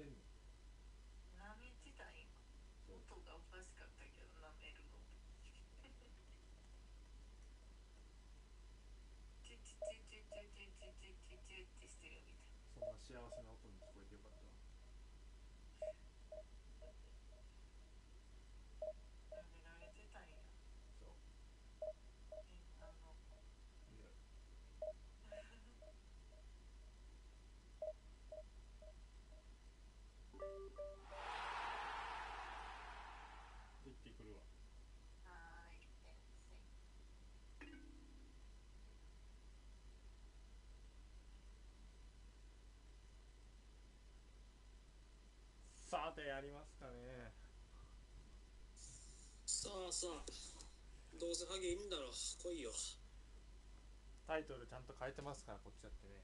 てんの。舐めてたん今。音がおかしかったけど舐めるの。チュチュチュチュチュチュチュチュチュチュってしてるみたい。そんな幸せな音に聞こえてよかったわ。舐められてたんや。そう。女の子。いや。行ってくるわ。はーい。さてやりますかね。さあさあ、どうせハゲいいんだろ、来いよ。タイトルちゃんと変えてますから、こっちだってね。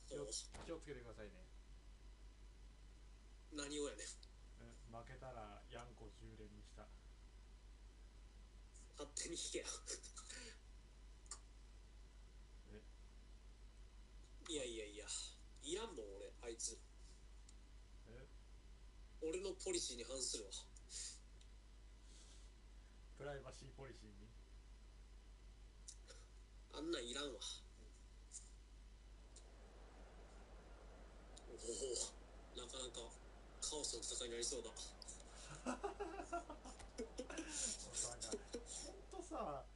気をつけてくださいね。何をやねん。負けたらヤンコ10連にした。勝手に引けや。いやいやいや、いらんもん俺、あいつ。俺のポリシーに反するわ。プライバシーポリシーにあんなんいらんわ。おお、なかなかカオスの戦いになりそうだ。ほんとさ、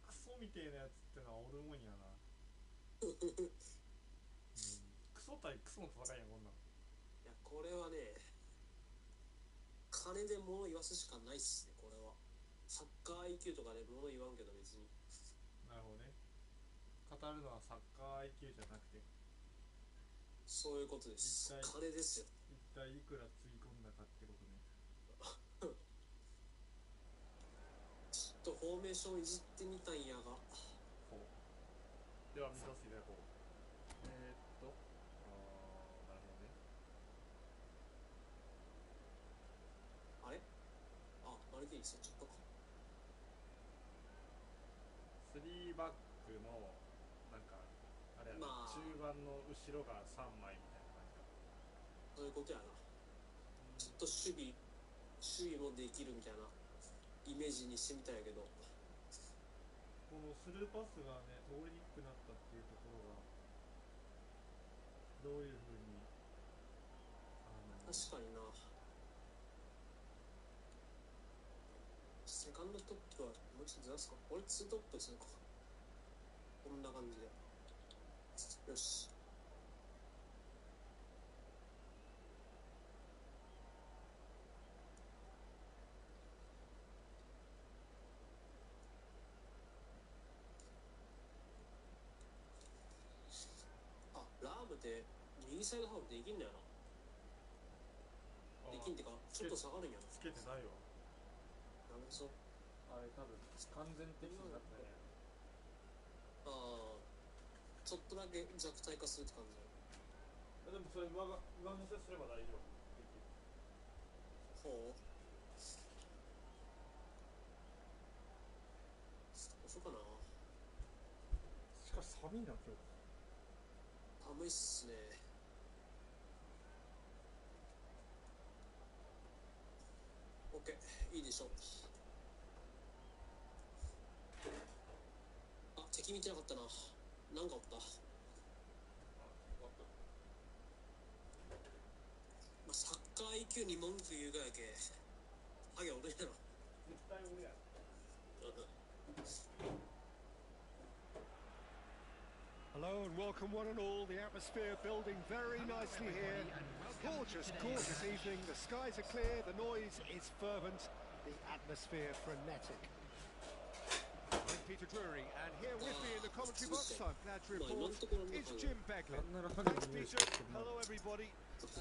クソみてえなやつってのはおるもんやな。クソ対クソの戦いや、こんなん。いや、これはね、金で物言わすしかないっすね、これは。サッカー IQ とかで物言わんけど別に。なるほどね。語るのはサッカー IQ じゃなくて、そういうことです。金ですよ。一体いくらつぎ込んだかってことね。ちょっとフォーメーションいじってみたんやが。では見させていただこう。なるほどね。あれ、あ、マルティーニ捨てちゃったか。3バックのなんかあれやな、まあ、中盤の後ろが3枚みたいな感じだ。そういうことやな。ちょっと守備もできるみたいなイメージにしてみたんやけど、このスルーパスがね通りにくくなったっていうところがどういうふうに確かにな。セカンドトップはもう一つずらすか。俺ツートップするか。こんな感じでよし。あ、ラームって右サイドハーフできんだよな。できんってかちょっと下がるんやな。つけてないわ。ダメそう。あれ多分完全的になったね。ああ、ちょっとだけ弱体化するって感じだ。でもそれ上乗せすれば大丈夫。ほう。そうかな。しかし寒いな今日。寒いっすね。オッケー、いいでしょう。あ、敵見てなかったな。なんかおった。まあ、サッカー IQ に文句言うがやけハゲおるやろ。絶対おるやろ。Hello and welcome one and all. The atmosphere building very nicely here. Gorgeous, gorgeous evening. The skies are clear, the noise is fervent, the atmosphere frenetic. I'm Peter Drury, and here with me in the commentary box, I'm glad to report, is Jim Beckley. Thanks, Peter. Hello, everybody.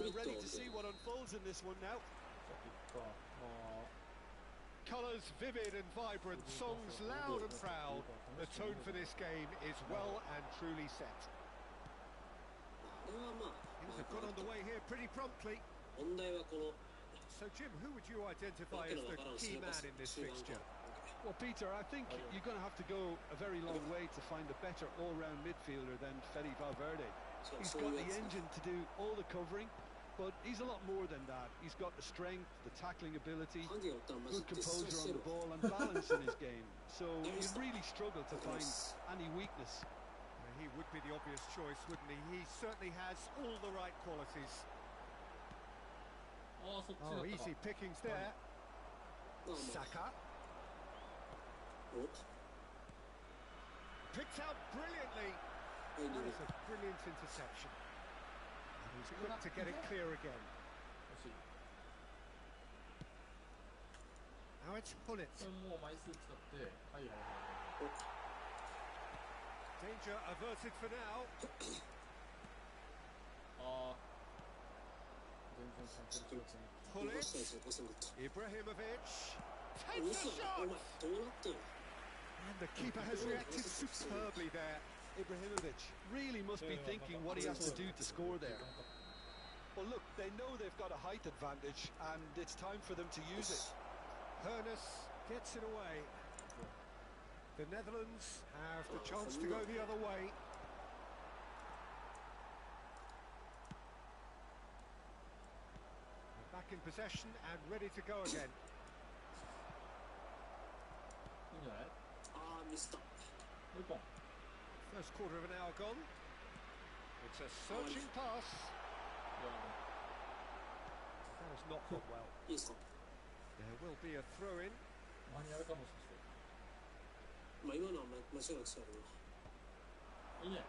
Ready to see what unfolds in this one now. Colours vivid and vibrant, songs loud and proud. The tone for this game is well and truly set. Things have got underway here pretty promptly. So, Jim, who would you identify as the key man in this fixture? Well, Peter, I think you're going to have to go a very long way to find a better all-round midfielder than Fede Valverde. He's got the engine to do all the covering. but he's a lot more than that. He's got the strength, the tackling ability, ハゲおったらマジ good でストレ composure ス on や the ろ ball and balance in his game. So you'd really struggle to find any weakness. He would be the obvious choice, wouldn't he? He certainly has all the right qualities. ああ、そっちだ Oh, ったか easy pickings there. まあまあ Saka お picked out brilliantly. はい That で is a brilliant interception. And he's quick to get it clear again. 惜しい。 Now it's Hullet. これもう枚数使ってはいはいはいはい Danger averted for now. ああ全然ちゃんと気持ちに動か Hullet. したやつ起こせんかった Ibrahimovic 嘘 takes a お shot. 前どうなってんの And the keeper has reacted superbly there. Ibrahimovic really must be thinking what he has to do to score there. Well, look, they know they've got a height advantage, and it's time for them to use it. Hernus gets it away. The Netherlands have the chance to go the other way. They're back in possession and ready to go again. いいんじゃない？ああミスったもう一本。 First quarter of an hour gone. It's a searching pass. いや That has not gone well. いいですか There will be a throw in. 間に合うかもしれまあ今のは間違いなくそうやろない。いいね。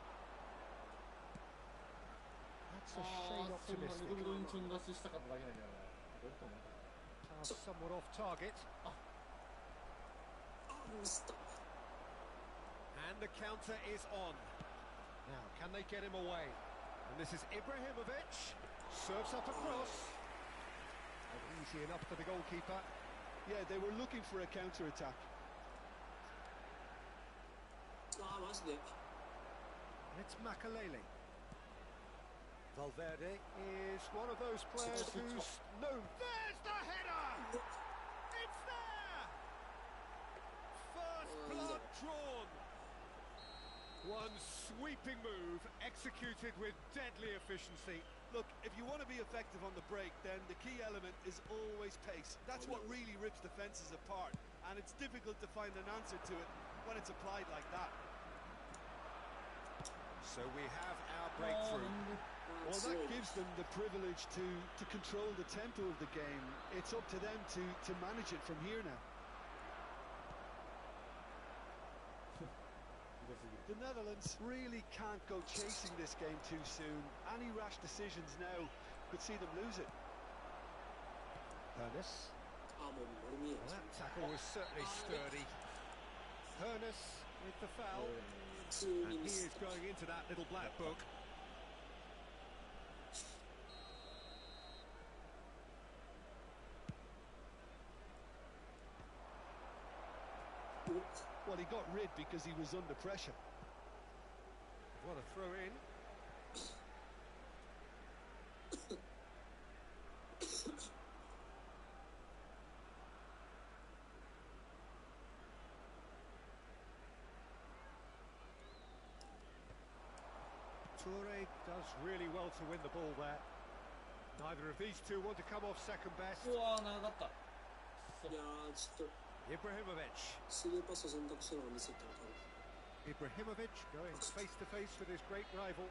That's あ a あ shade そんな optimistic. ミドルにちょん出ししたかっただけなんだよな。どういうことなんだろう。 Pass somewhat off target. なミスった And the counter is on. Now, can they get him away? And this is Ibrahimovic. Serves up across. Easy enough for the goalkeeper. Yeah, they were looking for a counter-attack. ああマジで It's Makalele. Valverde is one of those players who's known. There's the header! It's there! First blood drawn. One sweeping move executed with deadly efficiency. Look, if you want to be effective on the break, then the key element is always pace. That's what really rips defences apart, and it's difficult to find an answer to it when it's applied like that. So we have our ああ breakthrough. なんで Well, すご that い gives them the privilege to control the tempo of the game. It's up to them to manage it from here now. ひどすぎる。 The Netherlands really can't go chasing this game too soon. Any rash decisions now could see them lose it. Hernus. ああもう丸見え Well, that tackle was certainly sturdy. Hernus with the foul. 普通に And ミ he ス is going into that little black book. Well, he got rid because he was under pressure. What a throw in. Toure does really well to win the ball there. Neither of these two want to come off second best. うわー長かった。いやーちょっと Ibrahimovic. スルーパスを選択したのがミスったの多分 Ibrahimovic going face to face with his great rival.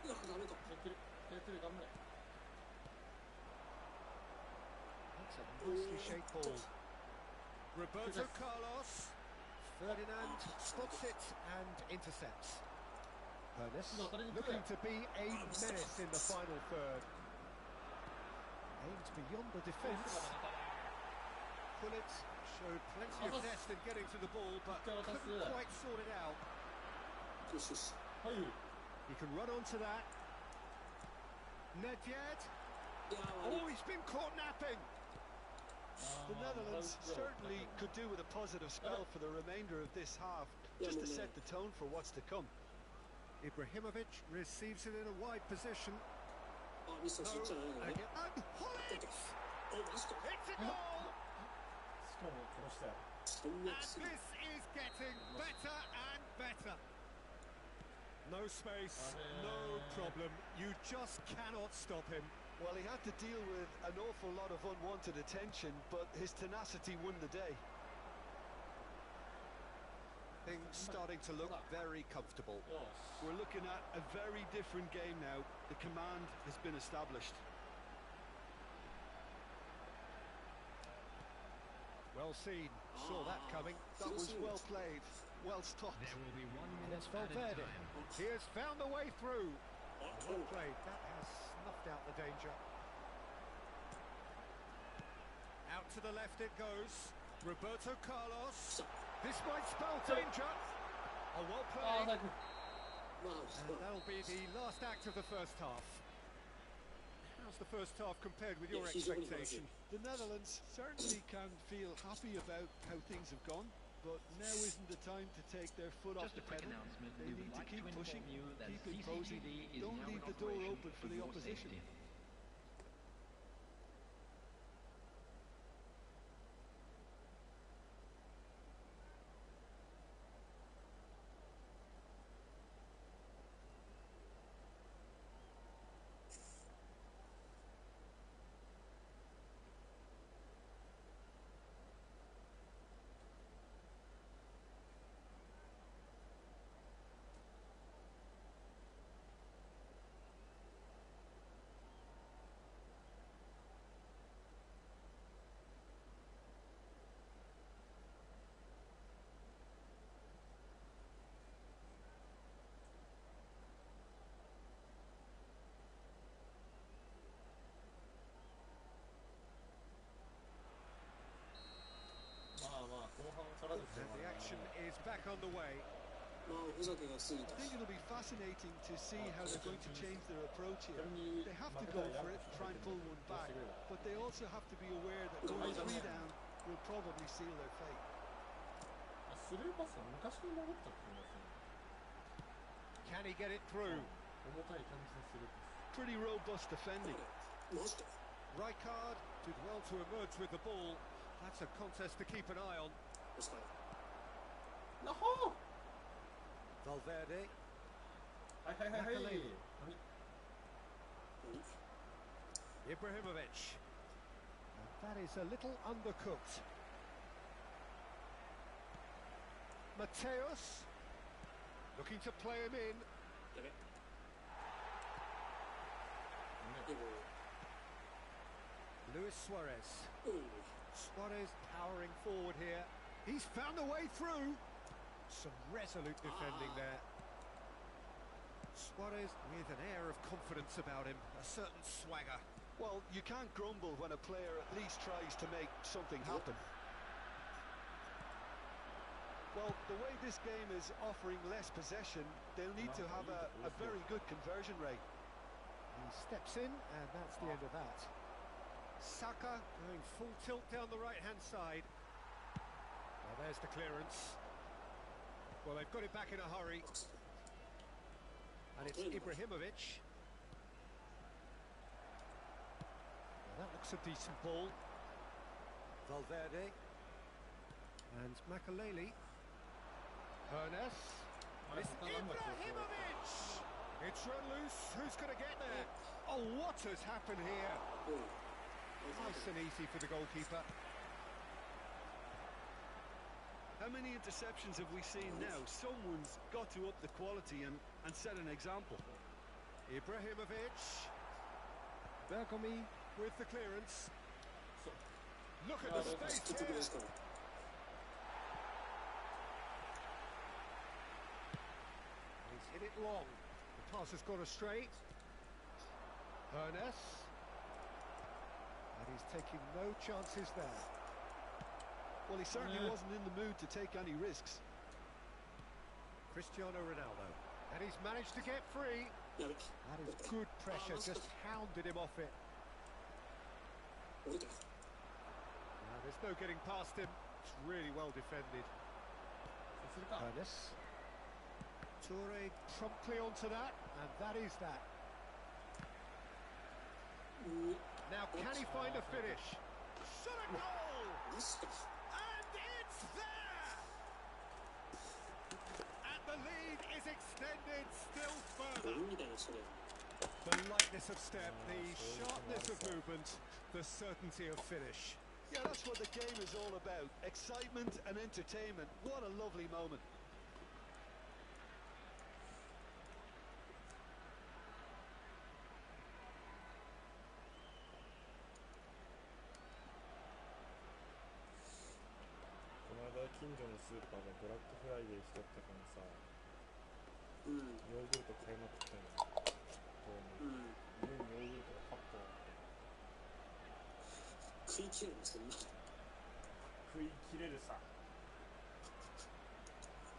いやダメかやってるやってる頑張れ。 That's a nicely shaped ball. Roberto Carlos. Ferdinand spots it and intercepts. Hernus looking to be a menace in the final third. Aimed beyond the defence. Hullet showed plenty of zest in getting to the ball, but couldn't quite sort it out. よしよしはい。 He can run onto that. Nedved. いやー悪い Oh, he's been caught napping. The Netherlands certainly could do with a positive spell for the remainder of this half, just to set the tone for what's to come. Ibrahimovic receives it in a wide position. あミスったそっちじゃないの And ね Hullet! おマジか It's a goal! しかも殺したよ。最 And 悪すぎ this is getting better and better. No No space, no problem. You just cannot stop him. Well, he had to deal with an awful lot of unwanted attention, but his tenacity won the day. Things starting to look very comfortable. We're looking at a very different game now. The command has been established. Well seen. Saw that coming. That was well played, well stopped. There will be 1 And minute it's added Valverde. time. He has found a way through. Well played. That has snuffed out the danger. Out to the left it goes. Roberto Carlos. This might spell danger. Oh, well played. And that'll be the last act of the first half. How's the first half compared with your expectation? The Netherlands certainly can feel happy about how things have gone, but now isn't the time to take their foot off Just the a quick pedal. announcement. They We need would to like keep to pushing, inform you that keep imposing. CCTV is Don't now in leave the door operation open for for the your opposition. safety. And the action is back on the way. I think it'll be fascinating to see how they're going to change their approach here. They have to go for it, try and pull one back, but they also have to be aware that going 3 down will probably seal their fate. スルーパスは昔に戻ったって言いますね。 Can he get it through? 重たい感じのスルーパス。 Pretty robust defending. Rijkaard did well to emerge with the ball. That's a contest to keep an eye on. Valverde. はいはいはいはい。 Ibrahimovic. And that is a little undercooked. Mateus. Looking to play him in. Luis Suarez. Suarez powering forward here. He's found a way through. Some resolute defending there. Suarez with an air of confidence about him, a certain swagger. Well, you can't grumble when a player at least tries to make something happen. Well, the way this game is offering less possession, they'll need to have a very good conversion rate. He steps in, and that's the end of that. Saka going full tilt down the right-hand side. Well, there's the clearance. Well, they've got it back in a hurry. And it's Ibrahimovic. Well, that looks a decent ball. Valverde. And Makaleli. Ernest. It's Ibrahimovic! It's run loose. Who's going to get there? Oh, what has happened here? Nice and easy for the goalkeeper. How many interceptions have we seen now? Someone's got to up the quality and set an example. Ibrahimovic. Bergomi with the clearance. Look at the space here. He's hit it long. The pass has gone astray. Ernest. And he's taking no chances there. Well, he certainly wasn't in the mood to take any risks. Cristiano Ronaldo. And he's managed to get free. That is good pressure, just hounded him off it. Now, there's no getting past him. It's really well defended. Ernest. Toure promptly onto that, and that is that. Now, can he find a finish? Shot a goal! And it's there! And the lead is extended, still 俺みたいな人だよ。 The lightness of step, the sharpness of movement, the certainty of finish. Yeah, that's what the game is all about. Excitement and entertainment. What a lovely moment. この間近所のスーパーでブラックフライデーしとったからさ、うん。ヨーグルト買いまくったんよ。うん。家にヨーグルトが8個あって食い切るのそんな。食い切れるさ。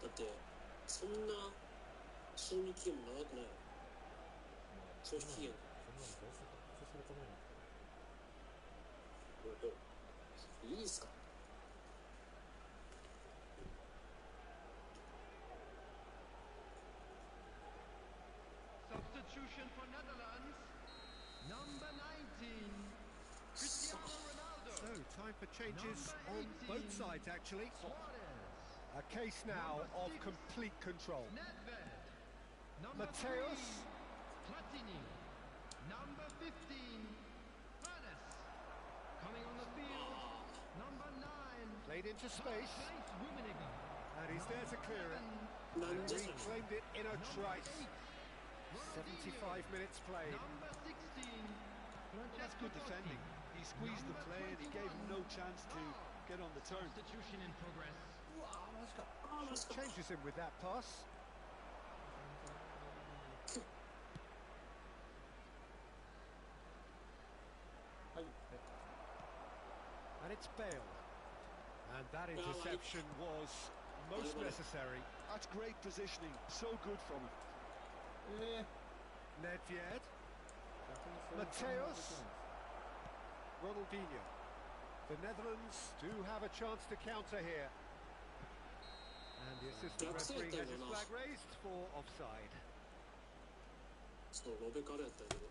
だってそんな賞味期限も長くないよ。消費期限。そんなのどうするか消されたもんや。いいですか。Substitution for Netherlands. Number 19, Cristiano Ronaldo. So, time for changes Number on both 18. sides, actually. Suarez. A case now Number of 6. complete control. Nedved. Number Mateus. 3, Platini. Number 15, Hannes. Coming on the field, number 9. Played into space, Place Rummenigge. and he's there to clear it. なんじゃ He それ。 claimed it in a trice. 75 minutes played. Number 16, Well, that's good defending. He squeezed the play and he gave him no chance to get on the turn. Substitution in progress. ああ、マジか。 Changes him with that pass. はい。 And it's Bale. And that interception was most necessary. That's great positioning. So good from him. Nedved. Mateus. Ronaldinho. The Netherlands do have a chance to counter here. And the assistant referee has his flag raised for offside. そう、ロベカルやったけど。い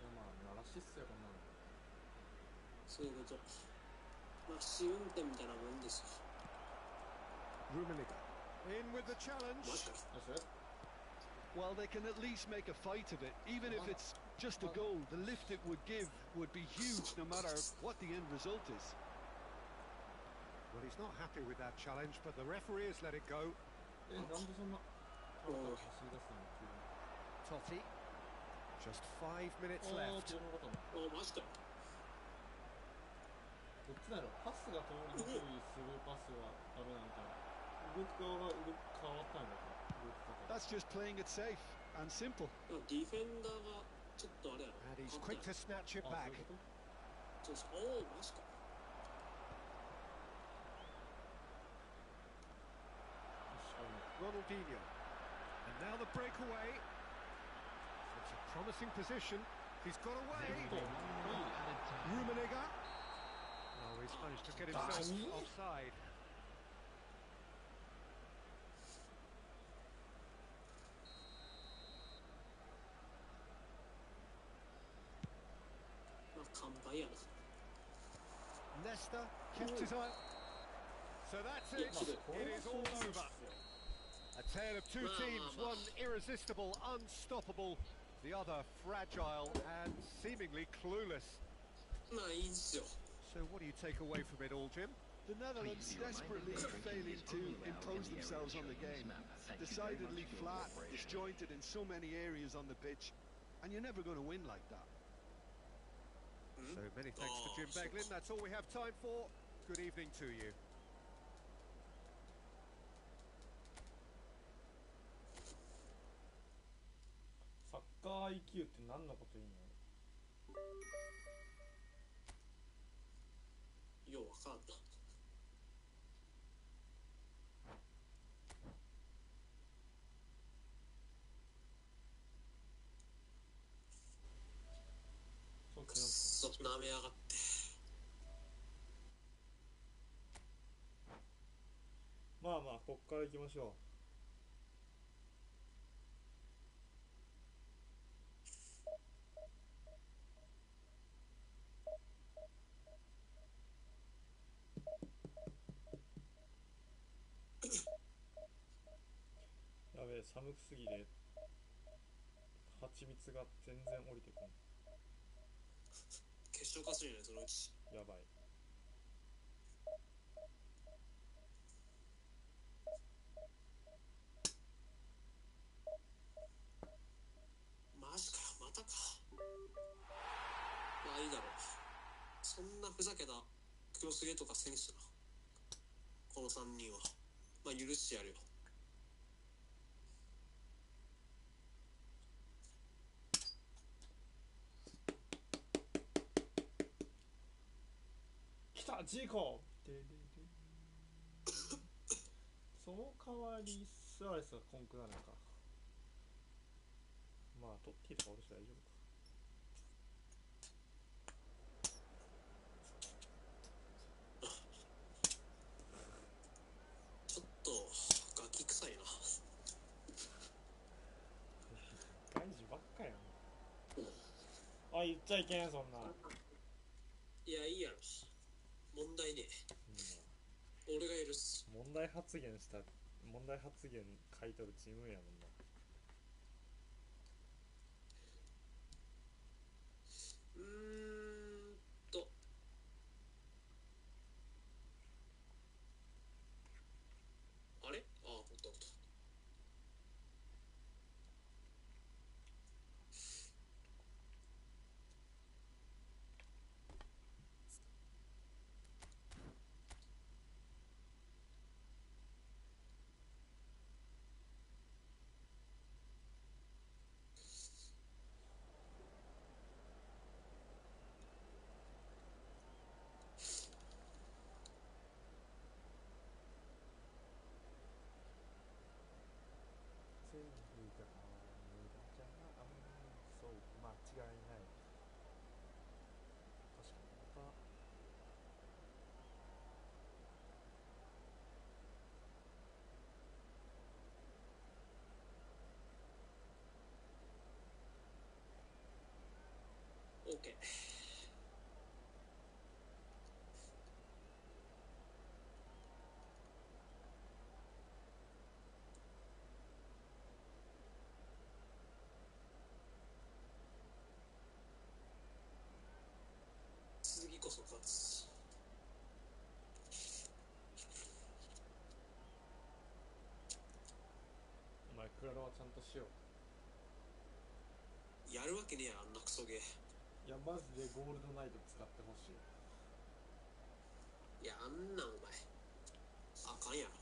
やまあ鳴らしっすよこんなの。そういうこと。まあ、試運転みたいなもんですよ。 Rummenigge. In with the マジ challenge. か。よし。 Well, they can at least make a fight of it. Even if it's just a goal, the lift it would give would be huge no matter what the end result is. Well, he's not happy with that challenge, but the referee has let it go. なんでそんな走り出すの急に。 Totti. Just 5 minutes ああ、 left. 知らなかったな。ああ、マジか。どっちだろう。パスが通りにくいスルーパスはダメなのか。動く側が変わったんだから。動き方。 That's just playing it safe and simple. ディフェンダーがちょっとあれやろ。 And he's quick to snatch it あ、そう back. いうこと。そうそう。おお、マジか。 Ronaldinho. And now the breakaway. It's a promising position. He's got away. Rummenigge. Oh, he's managed to get himself offside. まあ、完敗やな。 Nesta kept his eye. So that's it. It is all over. A tale of two teams, one irresistible, unstoppable, the other fragile and seemingly clueless. まあいいんすよ。 So what do you take away from it all, Jim? The Netherlands desperately failing to impose themselves on the game. Decidedly flat, disjointed in so many areas on the pitch, and you're never going to win like that. So many thanks to Jim Beglin. That's all we have time for. Good evening to you. サッカー IQ って何のこと言うの？ようわかんな。そうくっそ舐めやがって。まあまあこっから行きましょう。べえ、寒すぎで蜂蜜が全然降りてこん。結晶化するじゃないそのうち。やばい。マジかよ、またか。まあいいだろう。そんなふざけたクロスゲーとかせんしな、この3人は。まあ許してやるよ。来たジーコでその代わりスアレスがコンクなのか。まあトッティとか俺し大丈夫か。ちょっとガキ臭いな。外事ばっかやん。あ、言っちゃいけんそんな。いやいいやろ、問題ねえ、俺が許す。問題発言した問題発言書いとるチームやもんな。あれ、ああ、おったおった。そう間違いない。確かにまたオーケー。次こそ勝つ。お前クラロはちゃんとしよう。やるわけねえや、あんなクソゲー。いやマジでゴールドナイト使ってほしい。いや、あんなんお前あかんやろ。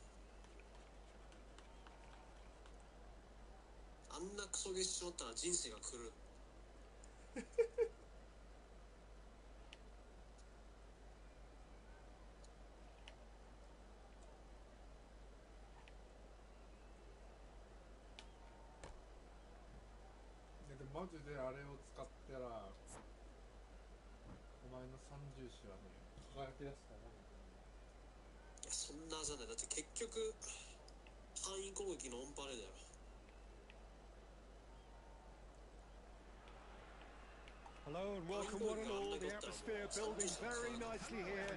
あんなクソゲーしまったら人生が狂う。でマジであれを使ったらお前の三重視はね輝き出すと思うんだよね。いや、そんなじゃない。だって結局範囲攻撃のオンパレードやろ。Hello and welcome one and all. The atmosphere building very nicely here.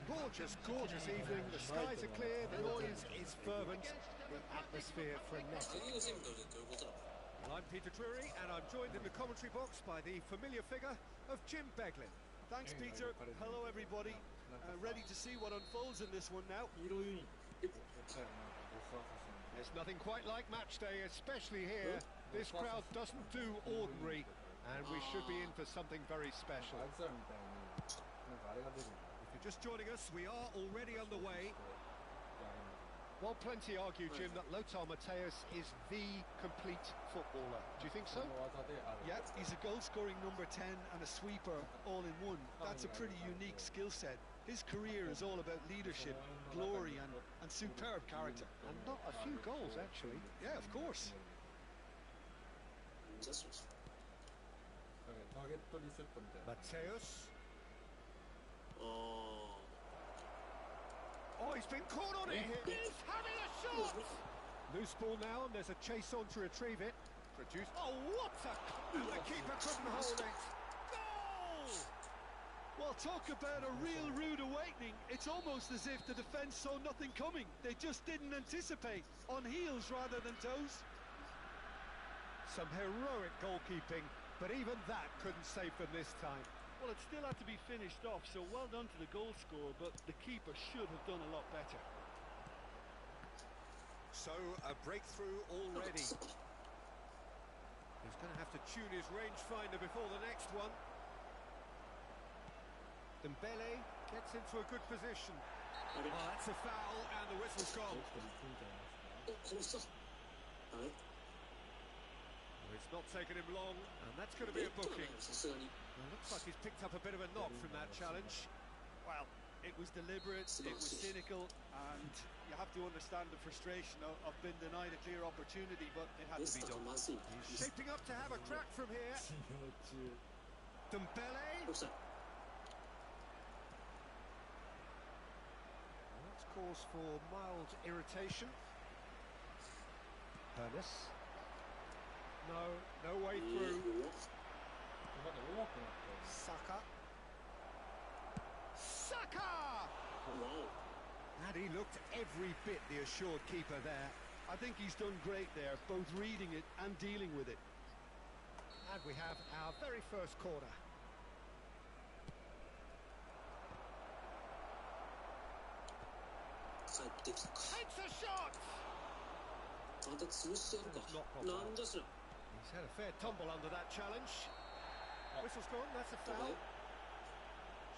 Gorgeous, gorgeous evening. The skies are clear, the noise is fervent, the atmosphere frenetic. 鍵が全部取れてどういうことなの。 Well, I'm Peter Drury and I'm joined in the commentary box by the familiar figure of Jim Beglin. Thanks, Peter. Hello, everybody. Ready to see what unfolds in this one now. ヒーローユニット絶対なんかボスアサシン There's nothing quite like match day, especially here. This crowd doesn't do ordinary, and we should be in for something very あ special. いつらみたいになんかあれが出るんだ。 If you're just joining us, we are already underway. やるんだ。 While plenty argue, Jim, that Lothar Matthäus is the complete footballer. Do you think so? この技である。 Yeah, he's a goal-scoring number 10 and a sweeper all in one. That's a pretty unique skill set. His career is all about leadership, glory and superb character. And not a few goals, actually. Yeah, of course. じゃあそうそう。ターゲットリセットみたいな。 Matthäus. あ Oh, he's been caught on it. He's having a shot. Loose ball now, and there's a chase on to retrieve it. Produced. Oh, what a! And the keeper couldn't hold it. Goal! Well, talk about a real rude awakening. It's almost as if the defence saw nothing coming. They just didn't anticipate. On heels rather than toes. Some heroic goalkeeping, but even that couldn't save them this time. Well, it still had to be finished off, so well done to the goal scorer, but the keeper should have done a lot better. So, a breakthrough already. He's going to have to tune his rangefinder before the next one. Dembele gets into a good position. Oh, that's a foul, and the whistle's gone. お、殺した。ダメ。 It's not taken him long, and that's going to be a booking. さすがに。 Well, looks like he's picked up a bit of a knock from that challenge. Well, it was deliberate, it was cynical, and you have to understand the frustration of being denied a clear opportunity, but it had レ to ス be ター done. がまずい。 He's shaping up to have a crack from here. 授業中 Dembele. オフサイド。 That's cause for mild irritation. Ernest. No way through. まだ弱くなったよね Saka. Saka! わお。 And he looked every bit the assured keeper there. I think he's done great there, both reading it and dealing with it. And we have our very first corner. 帰ってきたか。 Takes a shot! また潰してやるか。なんじゃそりゃ。 He's had a fair tumble under that challenge. Whistle's gone, that's a foul.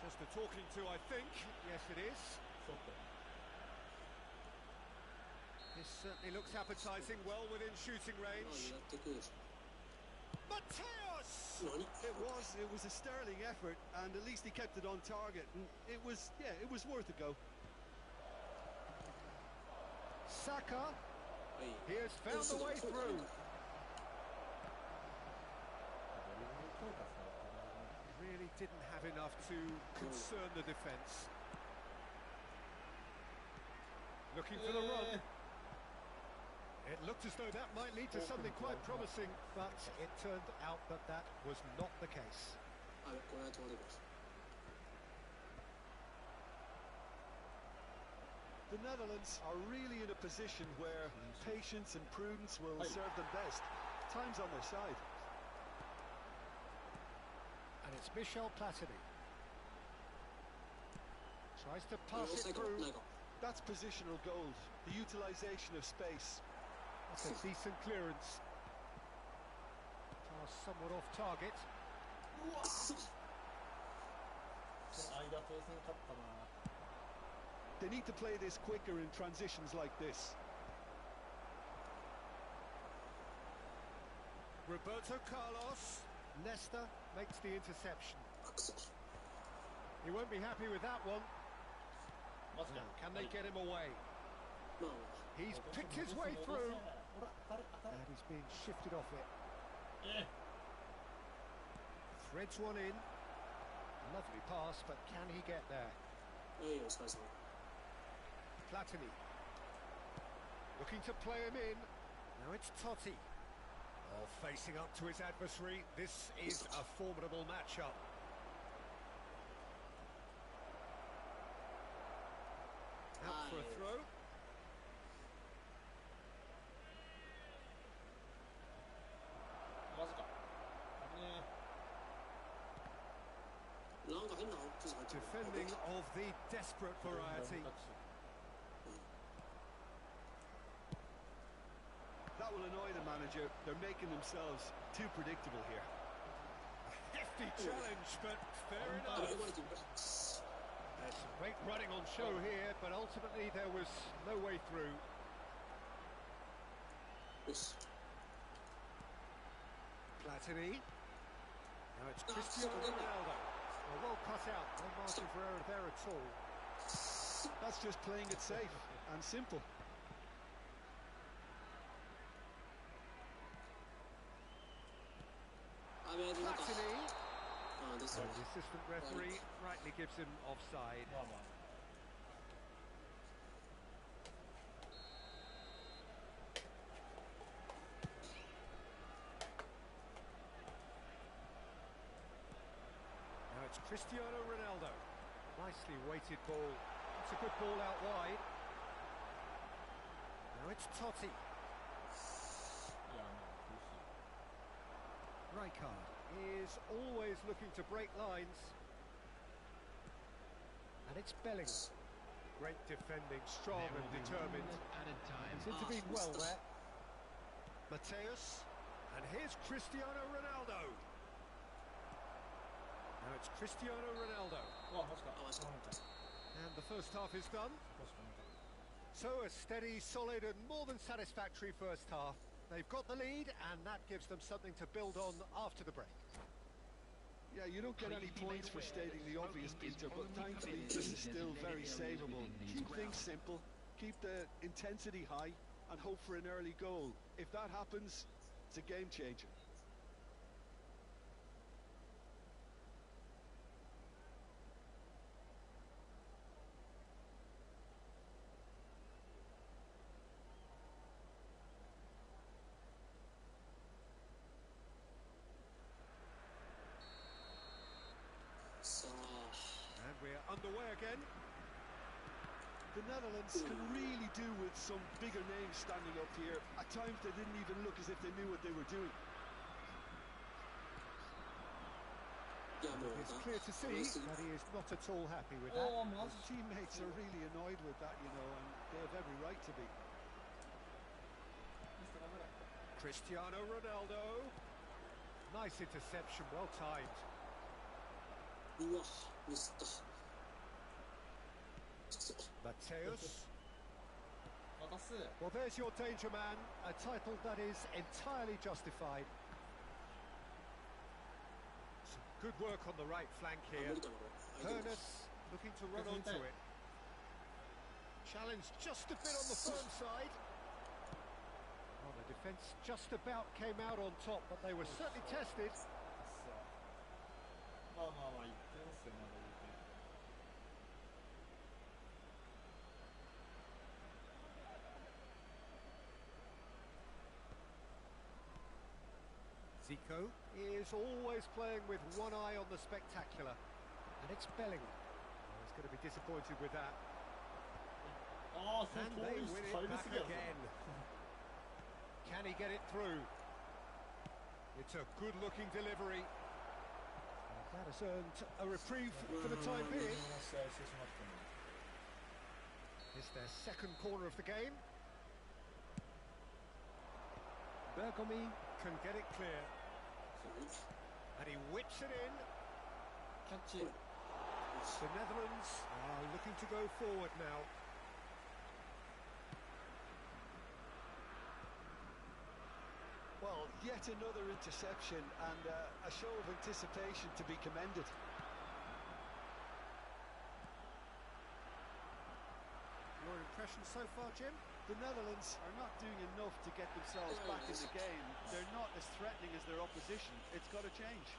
Just a talking to, I think. Yes, it is. そうか This certainly looks appetising, well within shooting まあ range. やってくるでしょ。 Mateos! 何？ It was a sterling effort, and at least he kept it on target. And it was worth a go. Saka, はい。 he has found the way through. ドリブル強化されたな Really didn't have enough to concern the defence. Looking for the run. It looked as though that might lead to something quite promising, but it turned out that that was not the case. あれ、これは取られる。 The Netherlands are really in a position where patience and prudence will serve them best. Time's on their side. And it's Michel Platini. Tries to pass オフサ it イドな through. いか。 That's positional gold, the utilisation of space. That's a decent clearance. Pass somewhat off target. 間通せんかったな They need to play this quicker in transitions like this. Roberto Carlos. Leicester makes the interception. あ、くそ。 He won't be happy with that one. マジか Can they get him away? まあ、 He's picked his way through. And he's being shifted off it. え Threads one in. Lovely pass, but can he get there? はい、お疲れ様。 Platini. Looking to play him in. Now it's Totti. Oh, facing up to his adversary. This is a formidable matchup. Out for a throw. マジかねなんか変なアウト入ってる。 Defending of the desperate variety. That will annoy the manager. They're making themselves too predictable here. Hefty challenge, but fair あ、 enough. 読まれてる。 There's some great running on show here, but ultimately there was no way through. よし。 Platini. Now it's Cristiano Ronaldo. Well cut out. No margin for error there at all. That's just playing it safe and simple. Platini. あ、ですよ And。the assistant referee rightly gives him offside. まあまあ Now it's Cristiano Ronaldo. Nicely weighted ball. It's a good ball out wide. Now it's Totti. いやまあ苦しい Rijkaard is always looking to break lines. And it's Bellingham. Great defending, strong and determined. Added time. He's intervened well there. Mateus. And here's Cristiano Ronaldo. Now it's Cristiano Ronaldo. うわマジかあマジか And the first half is done. 少し見た So a steady, solid and more than satisfactory first half. They've got the lead and that gives them something to build on after the break. Yeah, you don't get any points for stating the obvious, Peter, but thankfully this is still very savable. Keep things simple, keep the intensity high, and hope for an early goal. If that happens, it's a game changer. And we're underway again. The Netherlands can really do with some bigger names standing up here. At times they didn't even look as if they knew what they were doing. いやもう It's な clear to see that he is not at all happy with お that. おマ His ジ teammates are really annoyed with that, you know, and they have every right to be. Cristiano Ronaldo. Nice interception, well timed. うわミスった Mateus. 渡す Well, there's your danger man, a title that is entirely justified. Some good work on the right flank あ here. 無理かなこれ相手 Hernus looking to run onto it. Challenge just a bit on the firm side. Well, the defence just about came out on top, but they were certainly tested. さあまあまあまあ言ってますよまだ言って Zico is always playing with one eye on the spectacular. And it's Bellingham. Oh, he's going to be disappointed with that. ああそ And れ they 遠い win 入 it り back すぎやぞ again. Can he get it through? It's a good-looking delivery. And that has earned a reprieve for the time こ being. の試合してしまったね It's their second corner of the game. Bergomi can get it clear. そう And he whips it in. キャッチ The Netherlands are looking to go forward now. Well, yet another interception and a show of anticipation to be commended. Your impression so far, Jim? The Netherlands are not doing enough to get themselves back in the game. They're not as threatening as their opposition. It's got to change.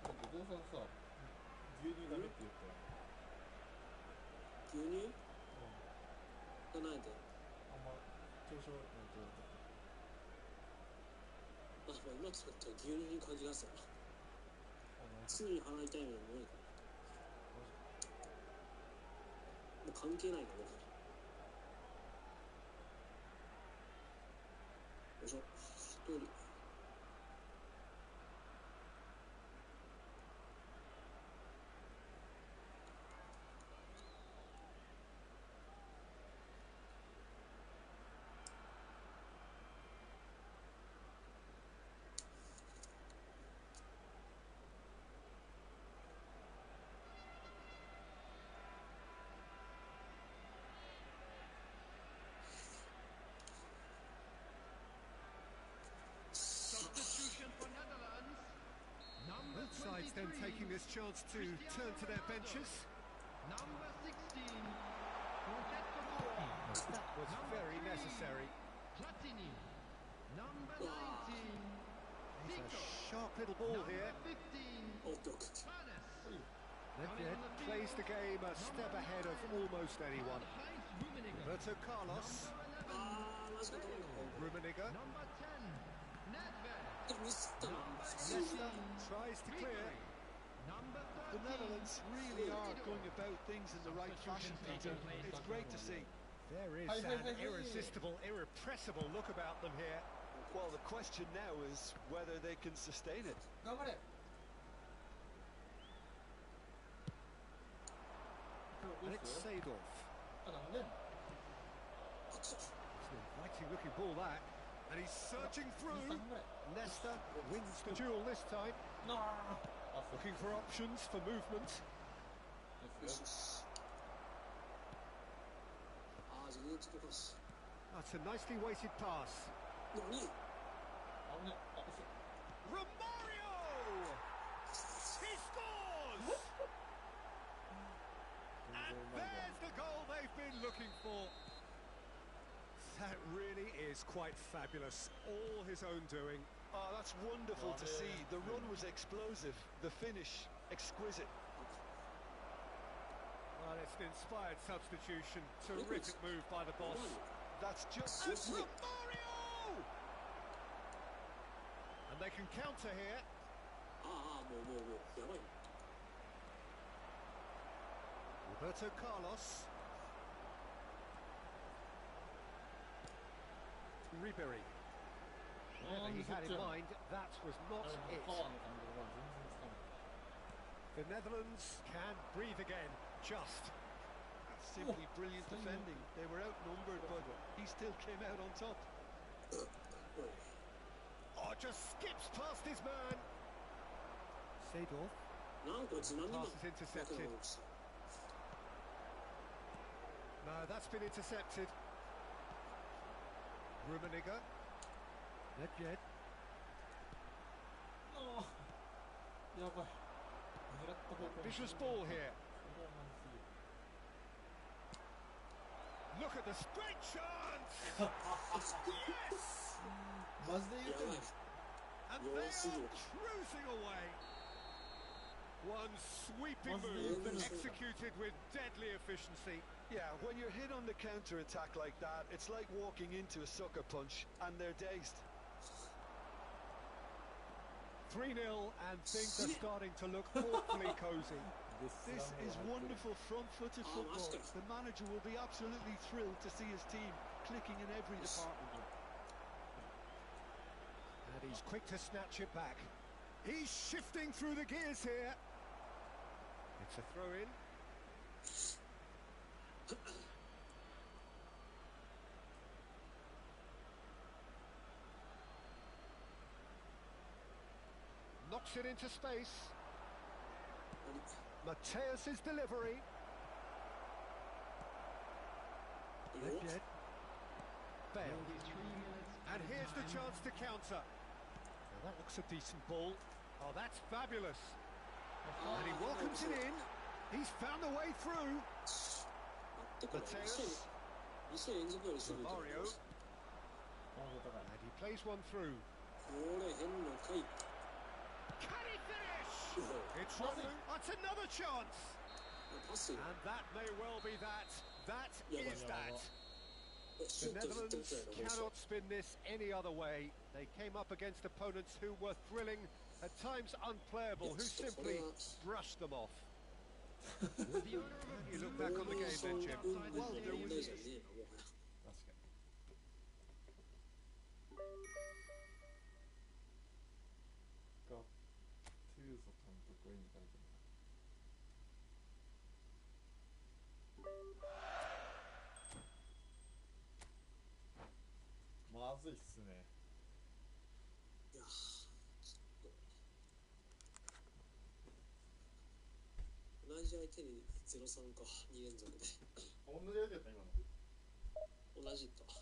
お父さんさ牛乳ダメって言ったら牛乳うんがないであんま調子悪くないとあもう今となっては牛乳に限らずだなあの常に腹痛いのにもういいからもう関係ないからねよいしょ一人Both sides then taking this chance to turn to their benches. Number 16. Francesco Totti. That was very necessary. Platini. Number Ah. 19. It's a Zico. sharp little ball Number here. 15. オッケーオッケー。 Panas. Nedved plays the game a step ahead of almost anyone. Heinz Rummenigge. Roberto Carlos, Number 11. あー、マジか、どうなの Rummenigge, Number 10. Nedved. ミスったな。 Leicester tries to clear. Number The 13. Netherlands really are going about things in the right fashion, Peter. It's great to see. There is Hey, hey, an hey, hey. irresistible, irrepressible look about them here. Well, the question now is whether they can sustain it. 頑張れ。 And it's Seedorf. あ、なんで？ It's an inviting looking ball that. And he's searching through. 頑張れ。 Leicester wins the duel this time. なあ。あ、そう。 Looking for options for movement. ですよ。よしよし。あー、全然つけたし。 That's a nicely weighted pass. 何？あ、ね。あ、嘘。 Romario! He scores! And there's the goal they've been looking for. That really is quite fabulous. All his own doing. Oh, that's wonderful to see. The run was explosive, the finish exquisite. Well, it's an inspired substitution. Terrific move by the boss. That's just And Romario! And they can counter here. ああ、もう、やばい。 Roberto Carlos. Ribery. Whatever he had in mind, that was not it. パワーの感じが全然つかない。 The Netherlands can breathe again, just. That's simply brilliant defending. They were outnumbered, but he still came out on top. Oh, just skips past his man. Seedorf. なんかつまみが Pass is intercepted. No, that's been intercepted. Rummenigge. Nedved. ああ。やばい。狙った方向に。 Vicious ball here. これはまずすぎる。 Look at this great chance. Yes! マジで言うてんの？ And they are cruising away. One sweeping move executed with deadly efficiency. Yeah, when you're hit on the counter-attack like that, it's like walking into a sucker punch, and they're dazed. 3-0 and things are starting to look awfully cosy. This is wonderful front-footed football. The manager will be absolutely thrilled to see his team clicking in every department. And he's quick to snatch it back. He's shifting through the gears here. It's a throw-in. Knocks it into space. Mateus's delivery. Nedved. Bale. And here's the chance to counter. Now that looks a decent ball. Oh, that's fabulous. And he welcomes it in. He's found a way through. 待ってこれ Mateus. 2試合連続よりすぐ Romario. 難度高い。 And he plays one through. これ変な回 Can he finish? It's running. That's another chance. パス And that may well be that. That Yeah, is yeah, that. シュ The ートずっと Netherlands 打つやろ cannot spin this any other way. They came up against opponents who were thrilling, at times unplayable, who simply brushed them off. You look back on the game then, Jim. Well, there 問 was 題じゃねえなもはや確かに。ガットゥーゾ監督は意味書いてるな。まずいっすね。いやーちょっと同じ相手に0-3か2連続で同じやつやった今の。同じだった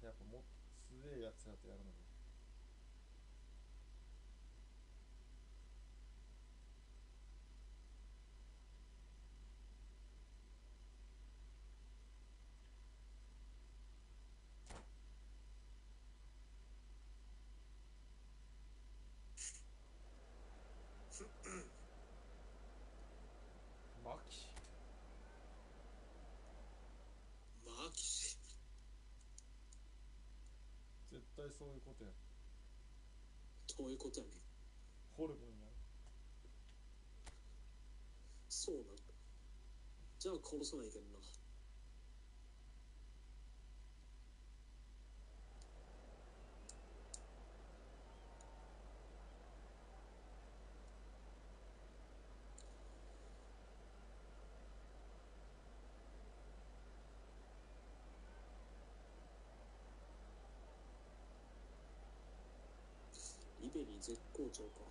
ね、やっぱもっと強いやつらとやるのに。マキシ絶対そういうことや。どういうことやねん。ホルモンや。そうなんだ。じゃあ殺さないけんな。リベリー絶好調か。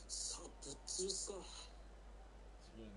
さあ、ぶっ潰すか。すげえね。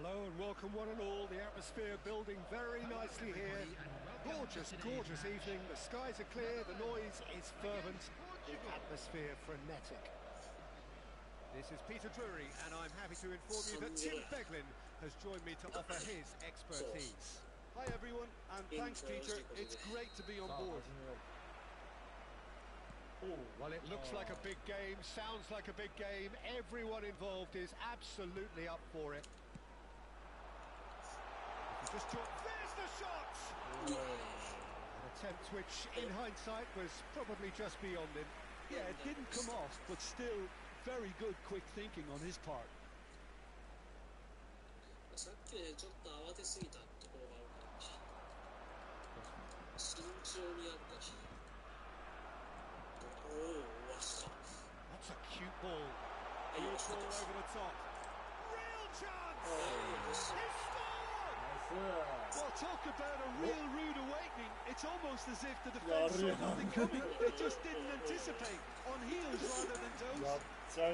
Hello and welcome one and all. The atmosphere building very nicely here. Gorgeous, gorgeous evening. The skies are clear, the noise is fervent, the atmosphere frenetic. This is Peter Drury and I'm happy to inform you that Tim Beglin has joined me to offer his expertise. Hi everyone, and thanks Peter. It's great to be on board. Well, it looks like a big game, sounds like a big game. Everyone involved is absolutely up for it. Just there's the shot! An attempt which, in hindsight, was probably just beyond him. Yeah, it didn't come off, but still very good quick thinking on his part. さっきね、ちょっと慌てすぎたところがあるから、慎重にやるか。おお、わしか。 That's a cute ball. Huge ball over the top. Real chance! He scored! Well, talk about a real rude awakening. It's almost as if the defense saw nothing coming. They just didn't anticipate. On heels rather than toes. A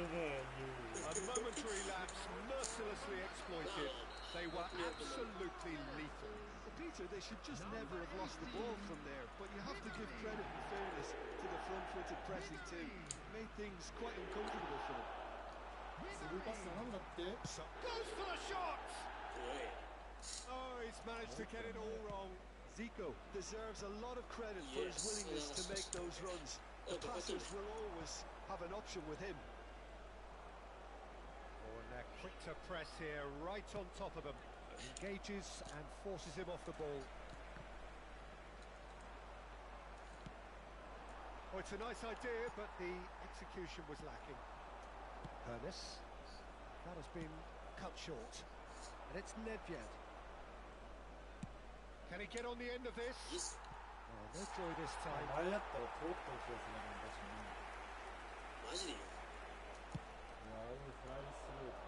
momentary lapse mercilessly exploited. They were absolutely lethal. Well, Peter, they should just never have lost the ball from there. But you have to give credit and fairness to the front-footed pressing too. Made things quite uncomfortable for them. Goes for the shot! Oh, he's managed to get it all wrong. Zico deserves a lot of credit for his willingness to make those runs. The passers will always have an option with him. Oh, and they're quick to press here, right on top of him. Engages and forces him off the ball. Oh, it's a nice idea, but the execution was lacking. Ernest. That has been cut short. And it's Nedved. Can he get on the end of this? Oh, no joy this time. 前やったら通った気がするな、確かに。マジでいいよ。いや、ああいうフライスルー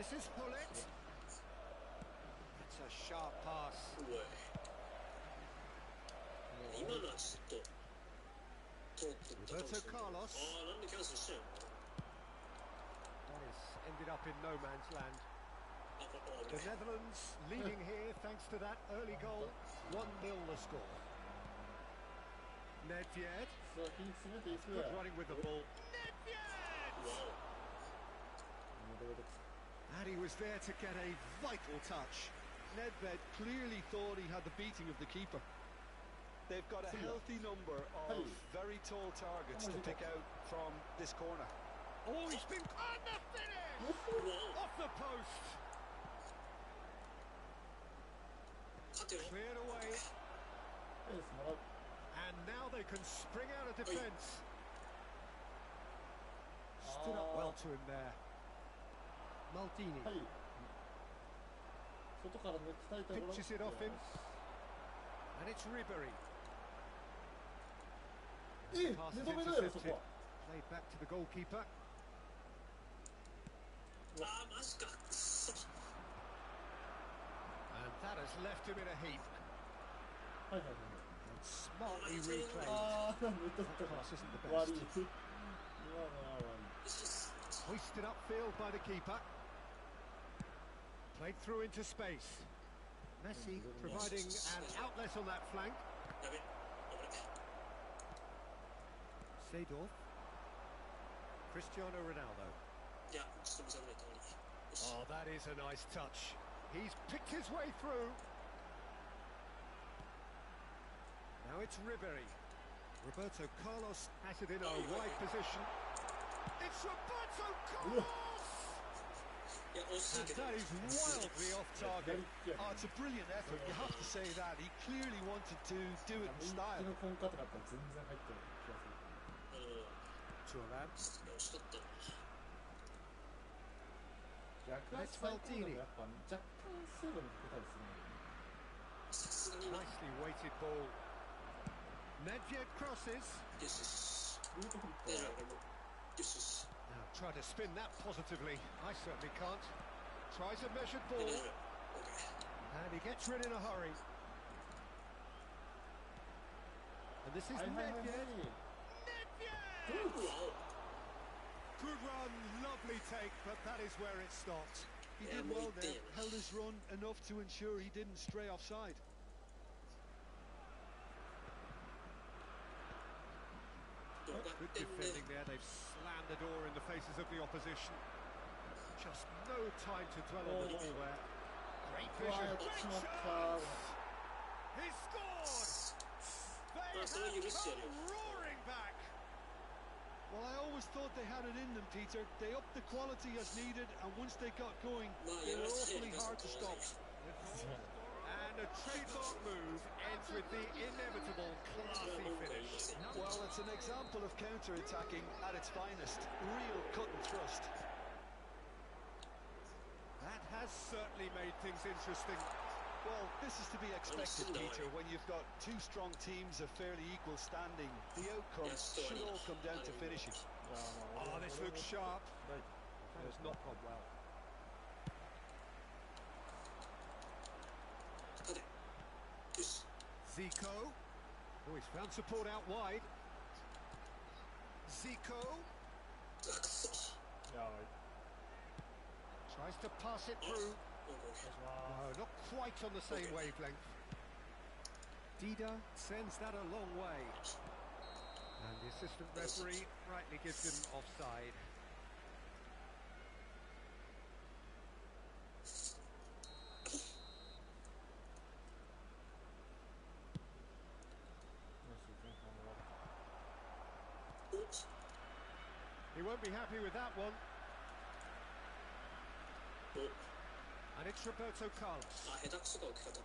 This is Hullet. It's a sharp pass. うわ今のはちょっと通ってったかもしれない。 Roberto Carlos. ああ、なんでキャンセルしたんやろ。 That has ended up in no man's land. あ、ここ The Netherlands leading here thanks to that early goal. 1-0 the score. Nedved. さあ気に詰めていく Good や running with the ball. わ Nedved! お。 And he was there to get a vital touch. Nedved clearly thought he had the beating of the keeper. They've got a healthy number of very tall targets to pick out from this corner. Oh, he's been on the finish! お。 Off the post. 勝てよ。 Cleared away. エースもらう。 And now they can spring out of defence. Stood up well to him there. Maldini はい。外から抜きたいところ。 pitches it off him. And it's Ribery. 目 Pass is 止めだよそ intercepted. こは。 Played back to the goalkeeper. ああ、マジか。くそ。 And that has left him in a heap. はいはいはい。 And smartly replayed. ああ、抜いたったか。 Pass isn't the 悪い。 best. 今のは悪い。 Hoisted upfield by the keeper. Played through into space. Messi providing an outlet on that flank. やべ。危ない。 Seedorf. Cristiano Ronaldo. いや、ちょっと見せないと無理。よし。 Oh, that is a nice touch. He's picked his way through. Now it's Ribery. Roberto Carlos has it in a wide position. It's Roberto Carlos! いや、惜しい And けど。 that is wildly off target. Oh, it's a brilliant effort. You have to say that. He clearly wanted to do it in 人気 style. のコンカとかだったら全然入ってる気がする。うん。 Thuram. 惜しかったな。逆足最高でもやっぱ若干精度に欠けたりするんだよね。さすがにな。よ Nicely weighted ball. Nedved crosses. しよし。ルートフリップは大丈夫、これも。よしよし。 Now try to spin that positively. I certainly can't. Tries a measured 大 ball. 丈夫。オッケー。 And he gets rid in a hurry. And this is はいはいはいはい。 Nedved. うわお。 Good run, lovely take, but that is where it stopped. He Yeah, did well, well he there. did. Held his run enough to ensure he didn't stray offside. Good defending there. They've slammed the door in the faces of the opposition. Just no time to dwell on the ball there. Great うわ vision. やって Great しまっ chance. た。 He scored. They Ah, so you have missed it, come roaring back. Well, I always thought they had it in them, Peter. They upped the quality as needed, and once they got going, まあ、 they や were らせて awfully hard to stop. And a trademark move ends with the inevitable classy finish. Well, it's an example of counter-attacking at its finest. Real cut and thrust. That has certainly made things interesting. Well, this is to be expected, Peter, when you've got two strong teams of fairly equal standing. The outcome should all come down to finishing. Oh, this looks sharp. That has not gone well. 勝て。よし。 Zico. Oh, he's found support out wide. Zico うわ、くそ。 やばい。 tries to pass it through. オッケー。 No, not quite on the same wavelength. Dida sends that a long way. And the assistant referee rightly gives him offside. He won't be happy with that one. お。 And it's Roberto Carlos. あ、下手くそか、置き方。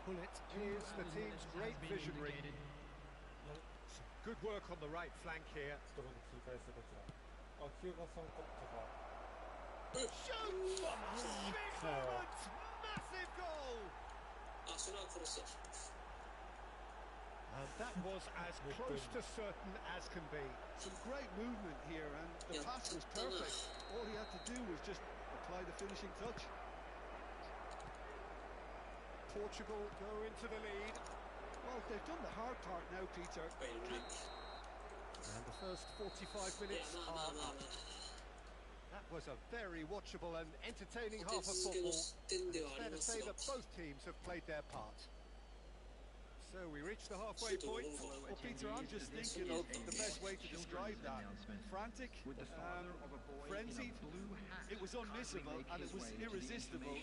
Hullet is the team's great visionary. Some good work on the right flank here. ところで切り返すこちら。あ、9が3カットか。 Shoots! Big moment! Massive goal! あ、それは殺すわ。 And that was as close to certain as can be. Some great movement here, and the Yeah, pass was done that. perfect. All he had to do was just apply the finishing touch. Portugal go into the lead. Well, they've done the hard part now, Peter. And the first 45 minutes are up. That was a very watchable and entertaining half of football. And it's fair to say that both teams have played their part. So we reach the halfway point. Well, Peter, I'm just thinking of the best way to describe that. Frantic, frenzied, it was unmissable and it was irresistible.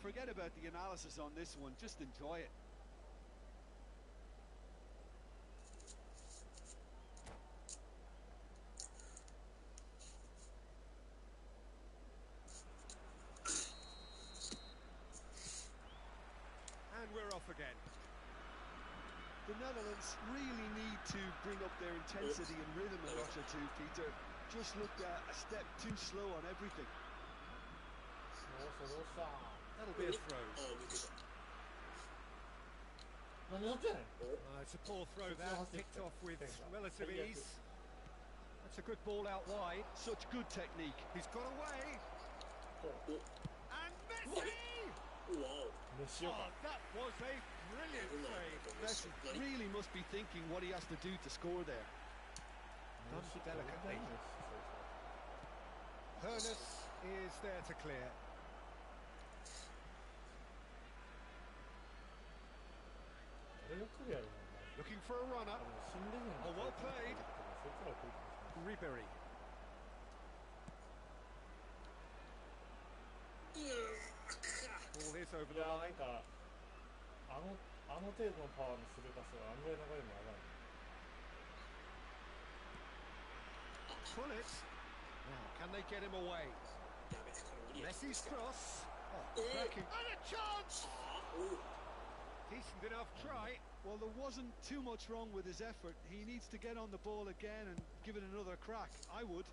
Forget about the analysis on this one, just enjoy it. And we're off again. The Netherlands really need to bring up their intensity and rhythm a notch or two, Peter. Just looked a step too slow on everything. That'll be a throw. It's a poor throw that, picked off with relative ease. That's a good ball out wide. Such good technique. He's got away. And Messi! Wow. Oh, that was a brilliant save. Messi really must be thinking what he has to do to score there. Done delicately. Hernus is there to clear. Looking for a runner. Oh, well played. Ribery. Ball is over the line. Pull it. Now, can they get him away? Messi's cross. Oh, cracking. And a chance! Decent enough try. Well, there wasn't too much wrong with his effort. He needs to get on the ball again and give it another crack. I would.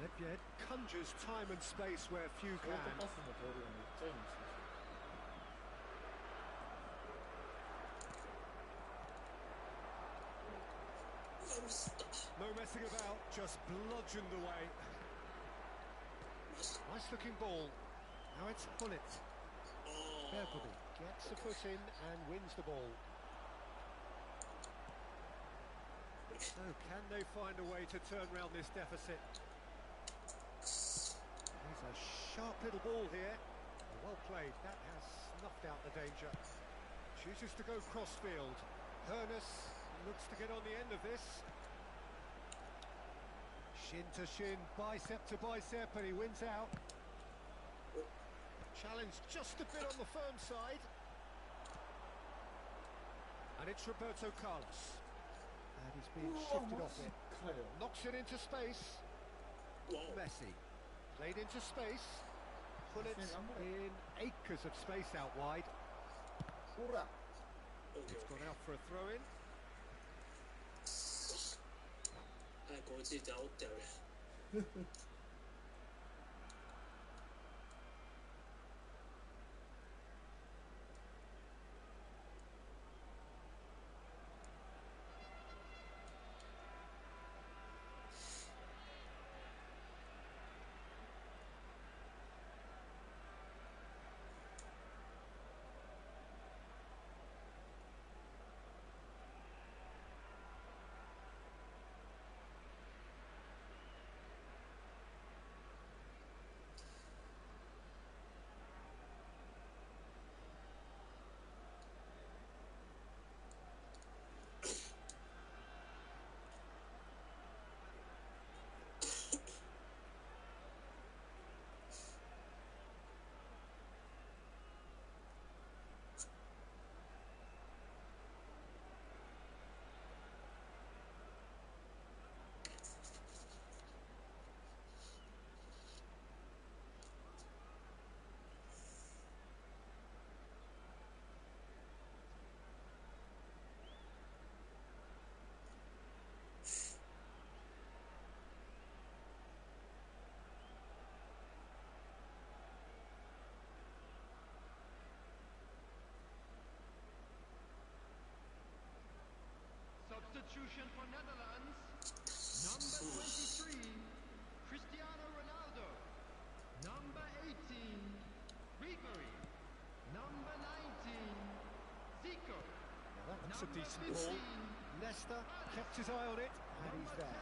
Nedved conjures time and space where few can. No messing about, just bludgeoned away. Nice looking ball. Now it's Hullet. Bergeby gets a foot in and wins the ball. So can they find a way to turn round this deficit? There's a sharp little ball here. Well played, that has snuffed out the danger. Chooses to go crossfield. Hernus looks to get on the end of this. Shin to shin, bicep to bicep, and he wins out. Challenge just a bit on the firm side. And it's Roberto Carlos. And he's being shifted off it. Knocks it into space. Messi. Played into space. Bullets in acres of space out wide. It's gone out for a throw-in. こいついて煽ってやる。Substitution for Netherlands. 23, Cristiano Ronaldo. Number 18, Ribery. Number 19, Zico. Now that looks a Number decent 15, ball. Leicester kept his eye on it, and he's number there.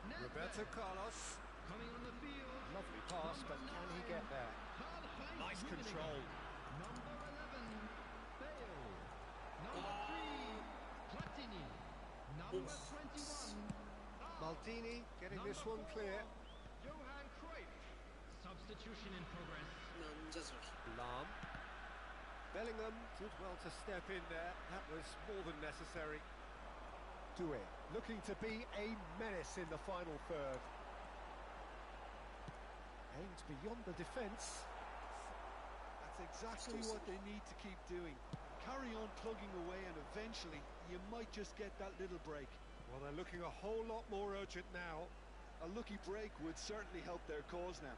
10, Nedved. Roberto Carlos. Coming on the field. Lovely pass, but can he get there? Nice control. Number 11, Bale. Number 3, Platini. Number 21, Maldini getting this one clear. Johan Cruyff. Substitution in progress. なんじゃそれ。 Lahm. Bellingham did well to step in there. That was more than necessary. Doué looking to be a menace in the final third. Aimed beyond the defence. That's exactly what they need to keep doing. Carry on plugging away and eventually you might just get that little break. Well, they're looking a whole lot more urgent now. A lucky break would certainly help their cause now.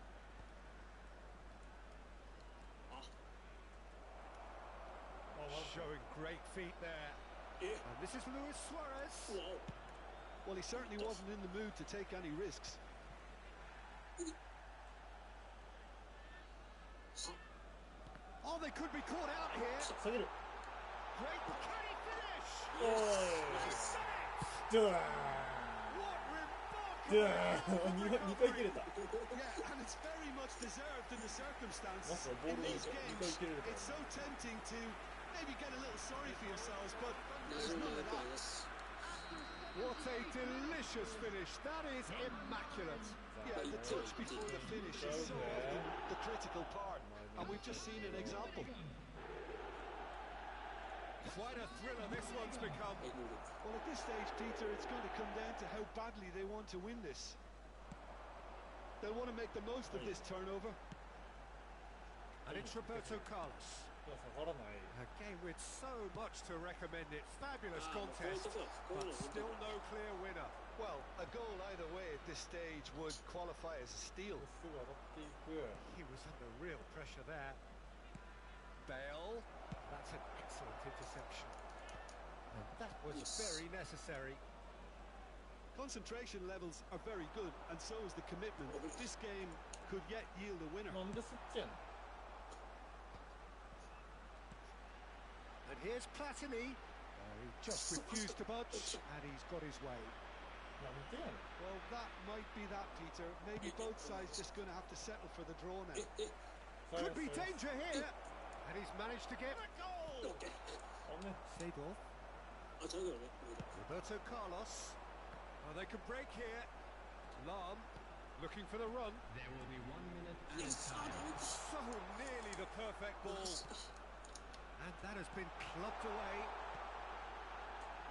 Showing great feet there. And this is Luis Suarez. Well, he certainly wasn't in the mood to take any risks. Oh, they could be caught out here. 下げる。 Great, can he finish? おー He's done it! ドゥー What ドゥ remarkable ー2回切れた。 Yeah, and it's very much deserved in the circumstances. That's a ball In in these the- games, you can't get it. it's so tempting to maybe get a little sorry for yourselves, but ラ there's ジオ none の of 声 that. です。 What a delicious finish. That is immaculate. Yeah, the touch before the finish is so often the critical part, and we've just seen an example. Quite a thriller this one's become. はい、どうぞ。 Well, at this stage, Peter, it's going to come down to how badly they want to win this. They'll want to make the most of this turnover. And it's Roberto Carlos. いや、下がらない。 A game with so much to recommend it. Fabulous あー、もうこういう contest, とこだ。こういう but の本当 still に。 no clear winner. Well, a goal either way at this stage would qualify as a steal. すぐ上がっていく。 He was under real pressure there. Bale. That's an excellent interception. And that was Yes. very necessary. Concentration levels are very good, and so is the commitment. This game could yet yield a winner. なんでそっちやねん。 And here's Platini. He just refused to budge, and he's got his way. なんでやねん。 Well, that might be that, Peter. Maybe both sides just going to have to settle for the draw now. え、 Could be danger here. And he's managed to get a goal. オッケー。あんね。 Seedorf. あ、ちゃうけどね。 Roberto Carlos. Oh, they could break here. Lahm looking for the run. There will be 1 minute いや、 added さあ、 time. ダメか。 So nearly the perfect ball. And that has been clubbed away.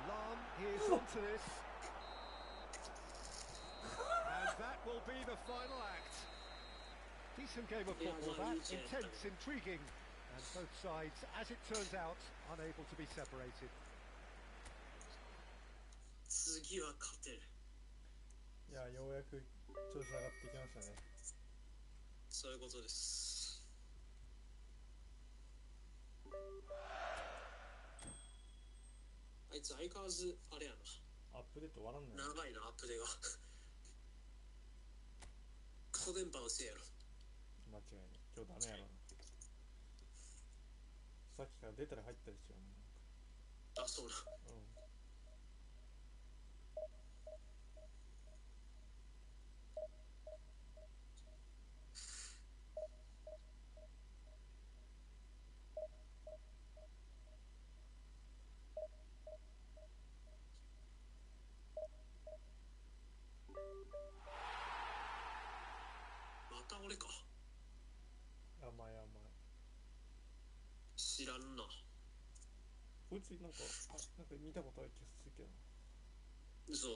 Lahm, here's onto this. And that will be the final act. Decent game of football, that. Intense, intriguing. And both sides, as it turns out, unable to be separated. 次は勝てる。いや、ようやく調子上がってきましたね。そういうことです。あいつ相変わらずあれやアップデート終わらんのな。よ。長いな、アップデが。クソ電波のせいやろ。間違いない。今日ダメやろな。さっきから出たり入ったりしようね。あ、そうな。うん。また俺か。甘い甘い。知らんな。こいつなんか見たことある気がするけどな。嘘。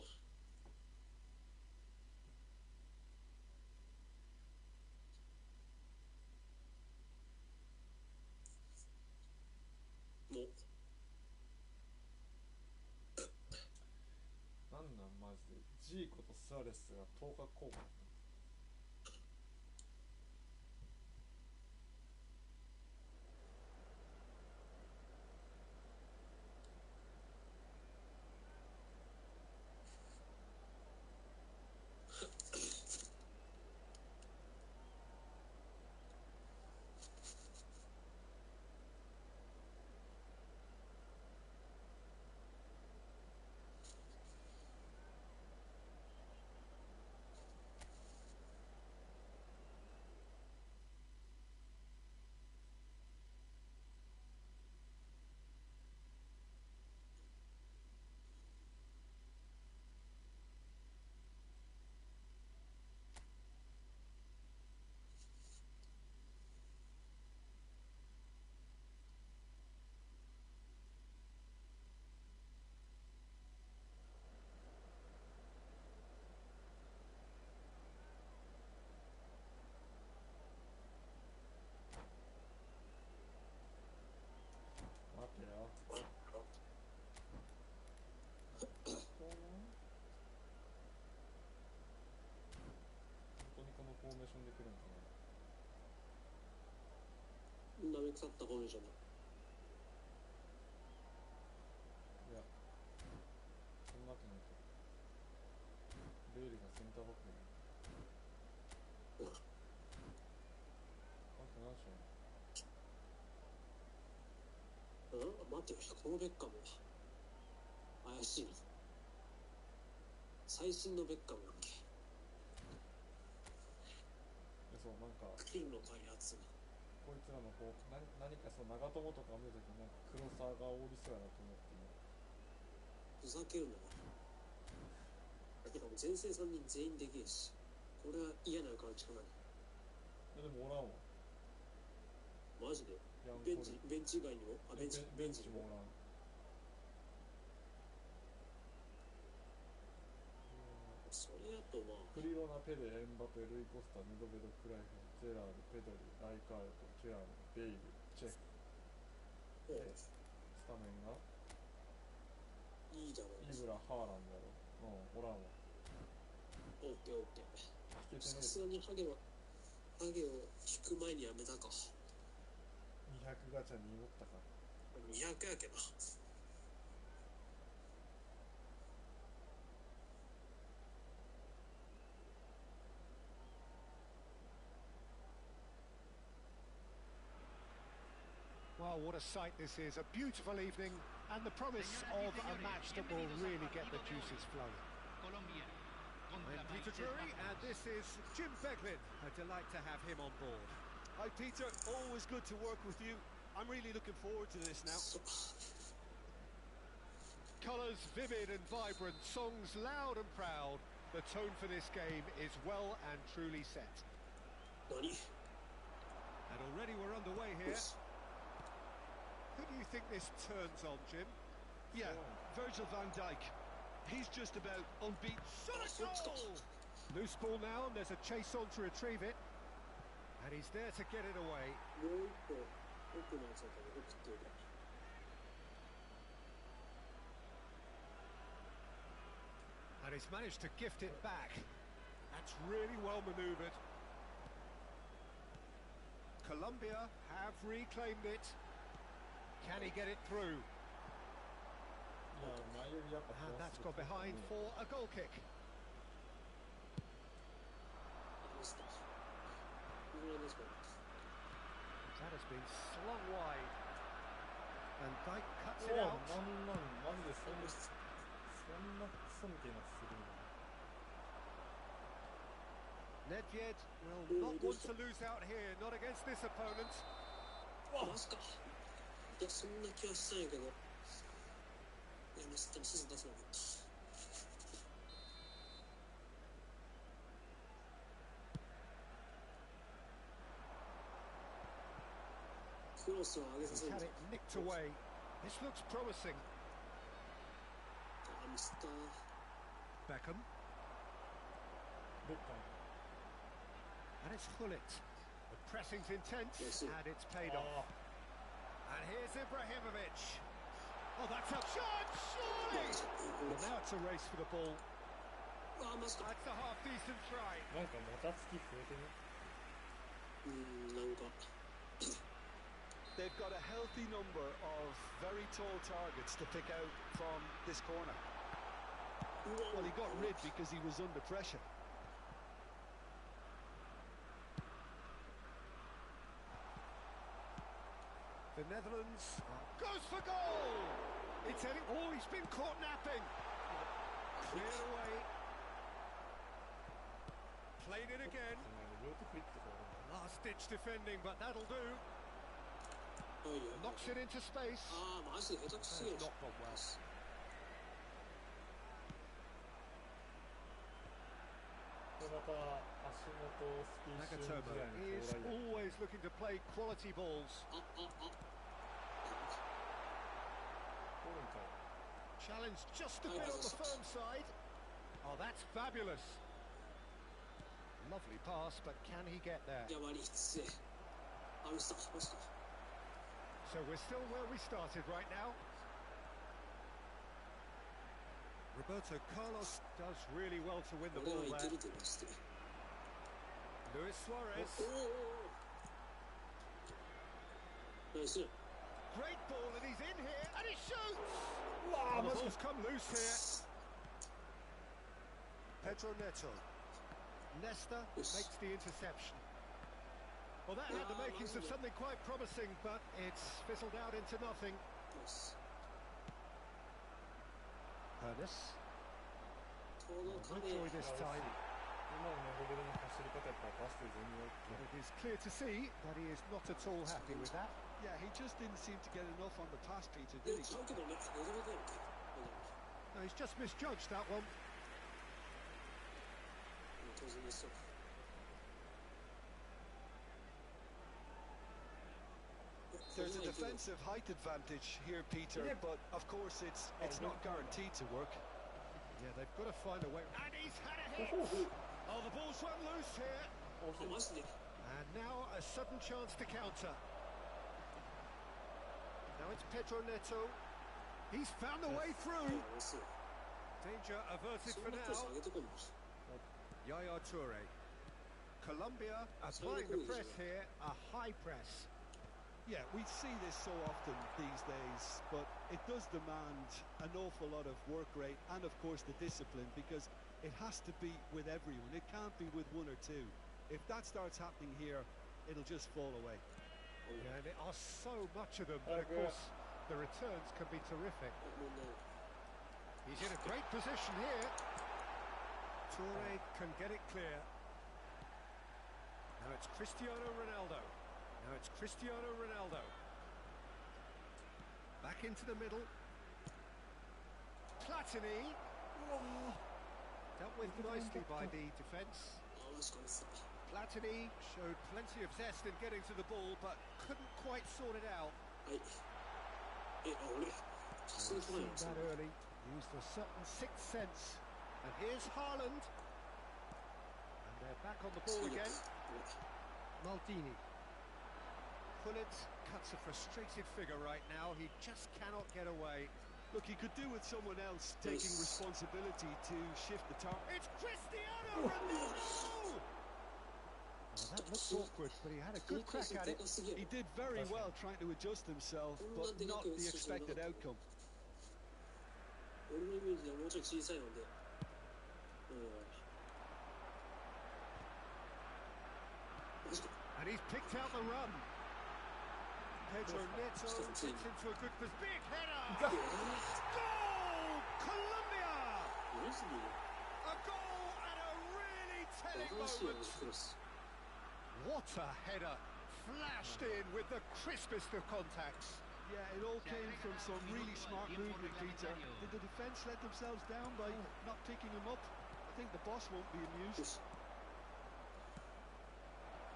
もう。なんなんマジで。ジーコとスアレスが10日交換。腐ったフォーメーションだ。いやそんなわけないとベイルがセンターバックにうんあと何しよ待ってよ、このベッカム怪しいな。最新のベッカムだっけ。そうなんか金の開発。こいつらのこう何かその長友とか見るときなんか黒さがおりそうやなと思って今ふざけるなよ。てかもう前線3人全員でけえし、これは嫌な予感しかない。でもおらんわマジでヤンコベンチ以外にもベンチもおらんそれやとまあクリロナ、ペレ、エンバペ、ルイ・コスタ、ネドベド、クライフ、ジェラード、ペドリ、ライカールト、チュアム、ベイル、チェフスタメンがいいじゃないイブラ、ハーランだろおらんわオッケーオッケー。引けてねさすがにハゲを引く前にやめたか。200ガチャに持ったか200やけど。Well, what a sight this is. A beautiful evening and the promise of a match that will really get the juices flowing. Colombia I'm contra Peter Países Drury Bajos. and this is Jim Beglin. A delight to have him on board. Hi, Peter. Always good to work with you. I'm really looking forward to this now. Colours vivid and vibrant, songs loud and proud. The tone for this game is well and truly set. 何 And already we're underway here. Who do you think this turns on, Jim? Yeah, Virgil van Dijk. He's just about unbeaten. Shot a goal! Loose ball now, and there's a chase on to retrieve it. And he's there to get it away. もう一個奥のやつだったら送っておいて。And he's managed to gift it back. That's really well manoeuvred. Colombia have reclaimed it. Can he get it through? いや前よりやっぱ And that's gone behind for a goal kick. ミスター。イングランドスパイ That has been slung wide. And Dijk cuts お it なん out. マジでそんなクソみたいなするんだ Nedved will not want to lose out here, not against this opponent. マジか。いや、そんな気はしたんやけど。いや、ミスったらすぐ出せなかった。クロスを上げさせ He's るん had だ。 it nicked away. This looks promising. あ、ミスった。 Beckham. ベッカム And it's Hullet. The pressing's intense, Yes, sir. and it's paid off. And here's Ibrahimovic. Oh, that's a shot! Surely! Well, now it's a race for the ball. あ、マジか。 That's a half-decent try. なんかまたつき増えてねなんか。 They've got a healthy number of very tall targets to pick out from this corner. Well, he got rid because he was under pressure. The Netherlands goes for goal! It's heading. Oh, he's been caught napping. Cleared away. Played it again. 両手振ってたら Last-ditch defending, but that'll do. はいはい。 Knocks it into space. ああ、マジで下手くそや It's し。 not gone well. これまた足元スピーシュ Nakatomo 時代の is 到来や always looking to play quality balls. あ。通るんかい Challenge just a bit on the firm side. Oh, that's fabulous. Lovely pass, but can he get there? やばり失礼。あ、ミスった。マジか。 So we're still where we started right now. Roberto Carlos does really well to win the 俺 ball はい there. けるってマジで。 Luis お Suarez. お。ナイス。 Great ball, and he's in here, and he shoots! うわ Oh, ー the マジ ball's come loose here. Pedro Neto. Nesta makes the interception. Well, that had the makings of something quite promising, but it's fizzled out into nothing. ナイス。 Ernest. 届か Good ね joy え。 this time. 今のレベルの走り方やったら出して全然 But it is clear to see that he is not at all happy with that. Yeah, he just didn't seem to get enough on the pass, Peter, で did も he? 違うけどね、レベルだよね。 No, he's just misjudged that one. 当然ですよ。 There's a defensive height advantage here, Peter, but of course it's not guaranteed to work. Yeah, they've got to find a way. And he's had a hit! Oh, the ball's run loose here. あ、マジで。 And now a sudden chance to counter. Now it's Pedro Neto. He's found a way い through. や、遅い。 Danger averted そ for んなペース now. 上げてこんの。 Yaya Toure. Colombia applying the press here, a high press. Yeah, we see this so often these days, but it does demand an awful lot of work rate and, of course, the discipline, because it has to be with everyone. It can't be with one or two. If that starts happening here, it'll just fall away. Yeah, and there are so much of them, but of course the returns can be terrific. 問題ない。 He's in a great position here. Toure can get it clear. Now it's Cristiano Ronaldo. Now it's Cristiano Ronaldo. Back into the middle. Platini. Dealt with nicely by the defence. あ、マジかミス。 Platini showed plenty of zest in getting to the ball, but couldn't quite sort it out. はい。え、あ、俺、さすがに来ない Seen の that early. Used a certain sixth sense. And here's Haaland. And they're back on the ball again. Maldini. Pullet cuts a frustrated figure right now. He just cannot get away. Look, he could do with someone else taking responsibility to shift the target. It's Cristiano Ronaldo! Well, that looked awkward, but he had a good crack at it. He did very well trying to adjust himself, but not the expected outcome. 俺のイメージではもうちょい小さいので。マジか。 And he's picked out the run. Pedro Neto gets into a good position. Big header! Goal! Colombia! マジで A goal at a really telling 新しい moment. クロス。 What a header! Flashed in with the crispest of contacts. Yeah, it all came from some really smart movement, Peter. Did the defence let themselves down by not picking him up? I think the boss won't be amused.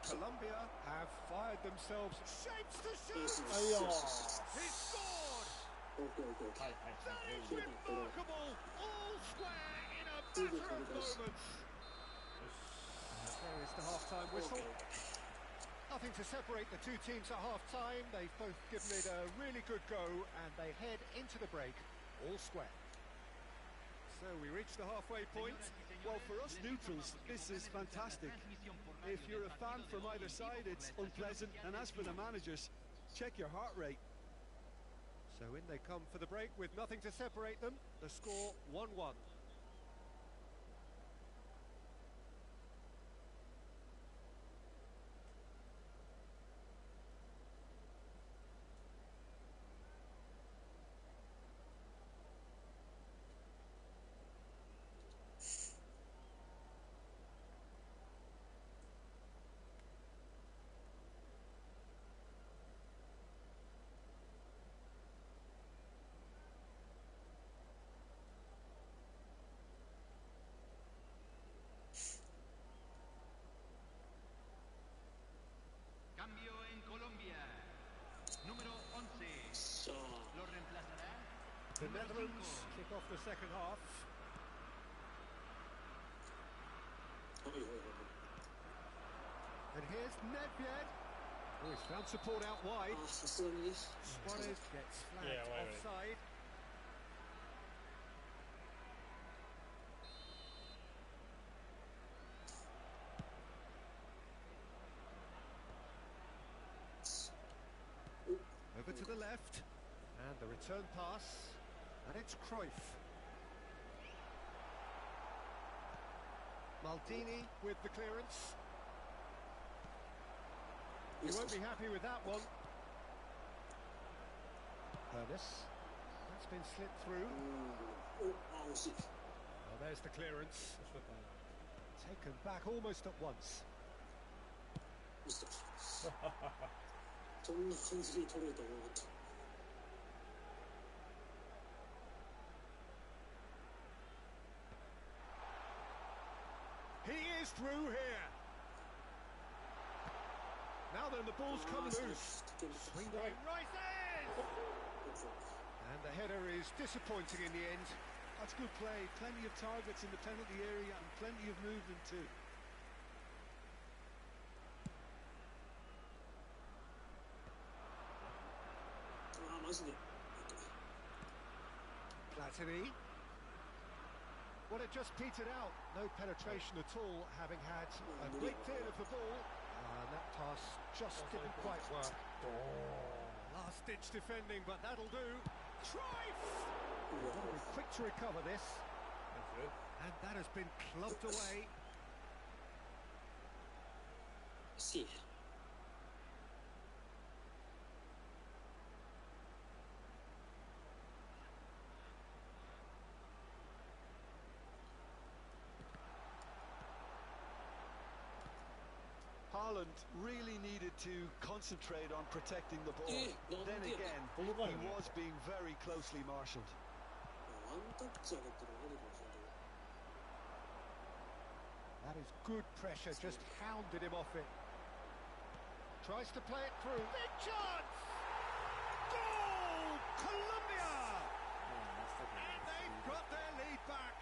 Colombia have fired themselves. Shapes to shoot! あいや He scored! オッケーオッケーオッケ はいはい That はい is remarkable! All square in a matter of moments. There is the half-time whistle. Nothing to separate the two teams at half-time. They've both given it a really good go, and they head into the break all square. So we reach the halfway point. Well, for us neutrals, this is fantastic. If you're a fan from either side, it's unpleasant. And as for the managers, check your heart rate. So in they come for the break with nothing to separate them. The score 1-1. Cambio en Colombia. Número 11. ー。しゃあ。 Lo reemplazará. The Número Netherlands 5. kick off the second half. はいはいはいはい。 And here's Nedved. Oh, he's found support out wide. あ、さすがにね。 Suarez gets flagged Yeah, wait. offside. left. And the return pass. And it's Cruyff. Maldini with the clearance. He won't be happy with that one. Ernest. That's been slipped through. Oh,惜しい。 Well, there's the clearance. 惜しかったね。 Taken back almost at once. ミスったそんな感じに取れると思わなかった。 He is through here. Now then, the ball's come loose. Swing going right in. And the header is disappointing in the end. That's good play. Plenty of targets in the penalty area and plenty of movement too. Platini. Well, it just petered out. No penetration at all, having had a great deal of the ball. And that pass just didn't quite work. Last-ditch defending, but that'll do. Cruyff! Got to be quick to recover this. That's it. And that has been clubbed away. See. Haaland really needed to concentrate on protecting the ball. Then again, he was being very closely marshalled. ワンタッチ上げてるの何かもしれないけど。 That is good pressure, just hounded him off it. Tries to play it through. Big chance! Goal! Colombia! And they've got their lead back.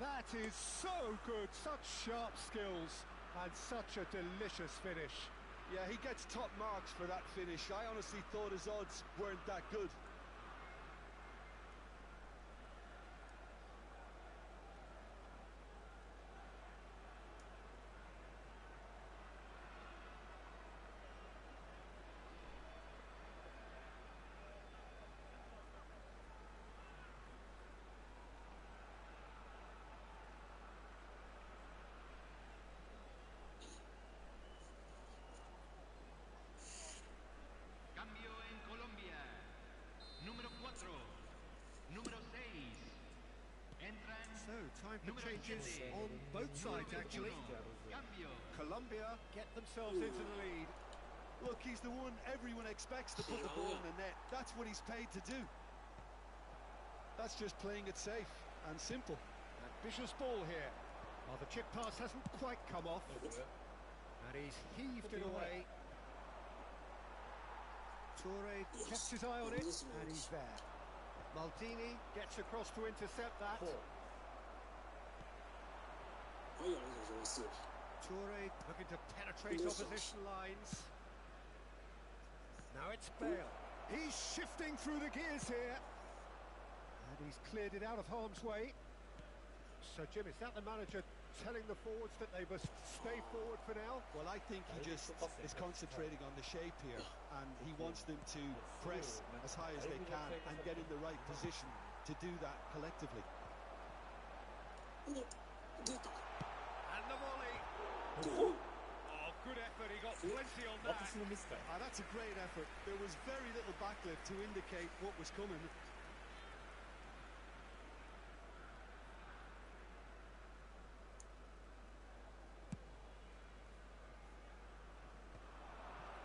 That is so good, such sharp skills and such a delicious finish. Yeah, he gets top marks for that finish. I honestly thought his odds weren't that good. Cambio en Colombia. Número 4. Número 6. Entran. So, time for Número changes 7. on both sides, actually. Cambio. Colombia get themselves into the lead. Look, he's the one everyone expects to put the ball in the net. That's what he's paid to do. That's just playing it safe and simple. Ambitious ball here. Well, the chip pass hasn't quite come off. That's it. And he's heaved it away. Toure kept his eye on it, and he's there. Maldini gets across to intercept that. はい、ありがとうございます。 Toure looking to penetrate opposition lines. Now it's Bale. He's shifting through the gears here. And he's cleared it out of harm's way. So, Jim, is that the manager telling the forwards that they must stay forward for now? Well, I think he just is concentrating on the shape here, and he wants them to press as high as they can and get in the right position to do that collectively. 出た。 And the volley. どう Oh, good effort. He got plenty on that. 私のミスかい。 That's a great effort. There was very little backlift to indicate what was coming.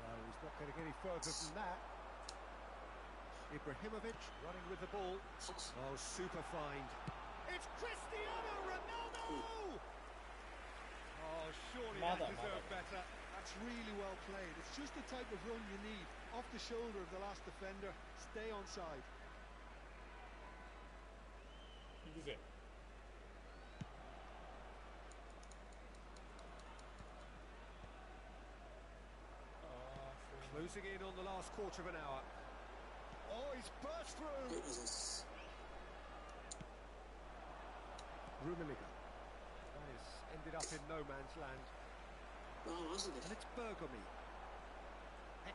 Well, he's not getting any further than that. Ibrahimovic running with the ball. Oh, super find. It's Cristiano Ronaldo! Oh, surely that deserved better. That's really well played. It's just the type of run you need. Off the shoulder of the last defender. Stay onside. 行くぜ。 Closing in on the last quarter of an hour. Oh, he's burst はい、あり through. がとうございます。 Rummenigge. That has ended up in no man's land. あ、マジで。 And it's Bergomi.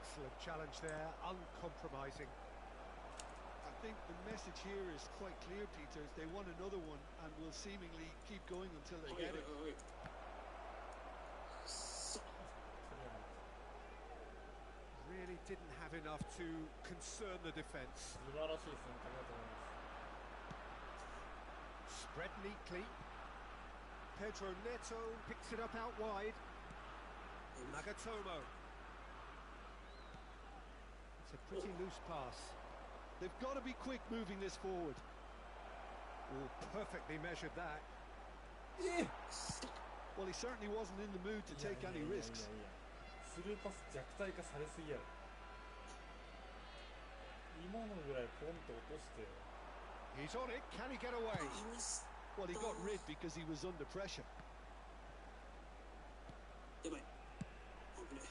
Excellent challenge there, uncompromising. I think the message here is quite clear, Peter. They want another one and will seemingly keep going until they get it. Really didn't have enough to concern the defence. 素晴らしい選択だと思います。 Spread neatly. Pedro Neto picks it up out wide. Nagatomo. It's a pretty loose pass. They've got to be quick moving this forward. Oh, perfectly measured that. Well, he certainly wasn't in the mood to take any risks. スルーパス弱体化されすぎやろ。今のぐらいポンと落として。 He's on it. Can he get away? Well, he got rid because he was under pressure. やばい。危ね。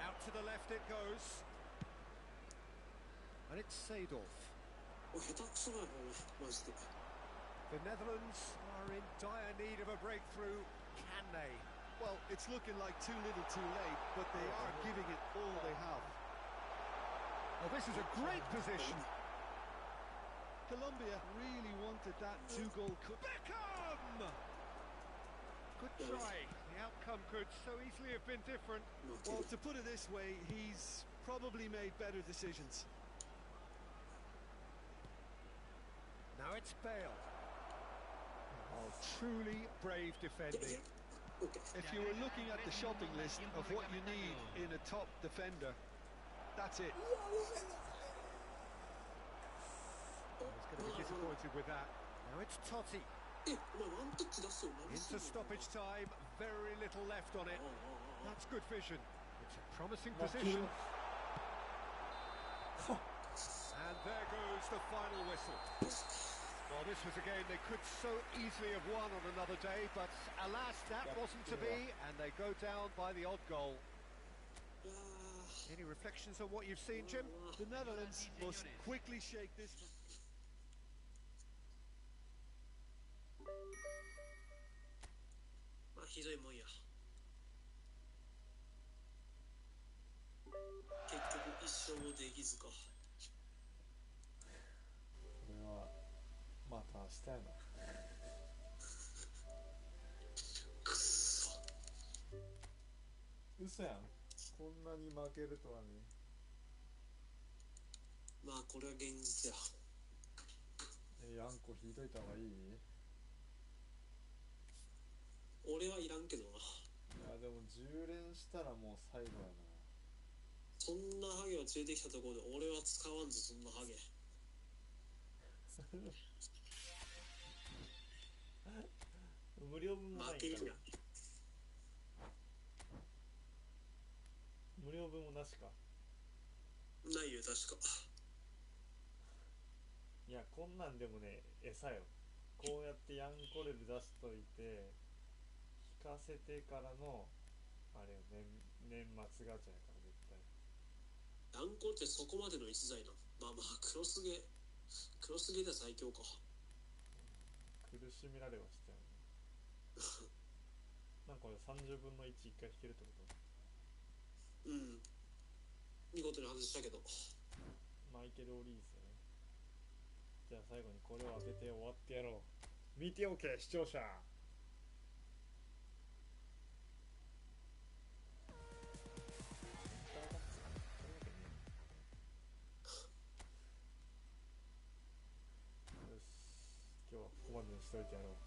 Out to the left it goes. And it's Seedorf. お、下手くそだよね、マジで。 The Netherlands are in dire need of a breakthrough. Can they? Well, it's looking like too little too late, but they are giving it all they have. Oh, this is a great position. Colombia really wanted that two-goal Beckham! Good try. The outcome could so easily have been different. Well, to put it this way, he's probably made better decisions. Now it's Bale. Oh, truly brave defending. If you were looking at the shopping list of what you need in a top defender, that's it. I was going to be disappointed with that. Now it's Totti. え、お前ワンタッチ出すよ。何す Into んの stoppage time. Very little left on it. That's good vision. It's a promising position. And there goes the final whistle. Well, this was a game they could so easily have won on another day, but alas, that wasn't to be, and they go down by the odd goal. Any reflections on what you've seen, Jim? The Netherlands must quickly shake this. まあひどいもんや。結局一勝もできずか。これはまた明日やな。くっそ。嘘やん。こんなに負けるとはね。まあこれは現実や。ヤンコ引いといた方がいい？俺はいらんけどな。いやでも10連したらもう最後やな。そんなハゲを連れてきたところで俺は使わんぞ、そんなハゲ。無料分もないんか。負けるやん。無料分もなしか。ないよ確か。いやこんなんでもね餌よ。こうやってヤンコレル出しといて引かせてからのあれよ、年末ガチャやから絶対。ヤンコってそこまでの逸材な。まあまあクロスゲーでは最強か。苦しめられはしたよね。なんかこれ30分の1一回引けるってこと？うん。見事に外したけど。マイケル・オリーズね。じゃあ最後にこれを当てて終わってやろう。見ておけ視聴者。よし、今日はここまでにしといてやろう。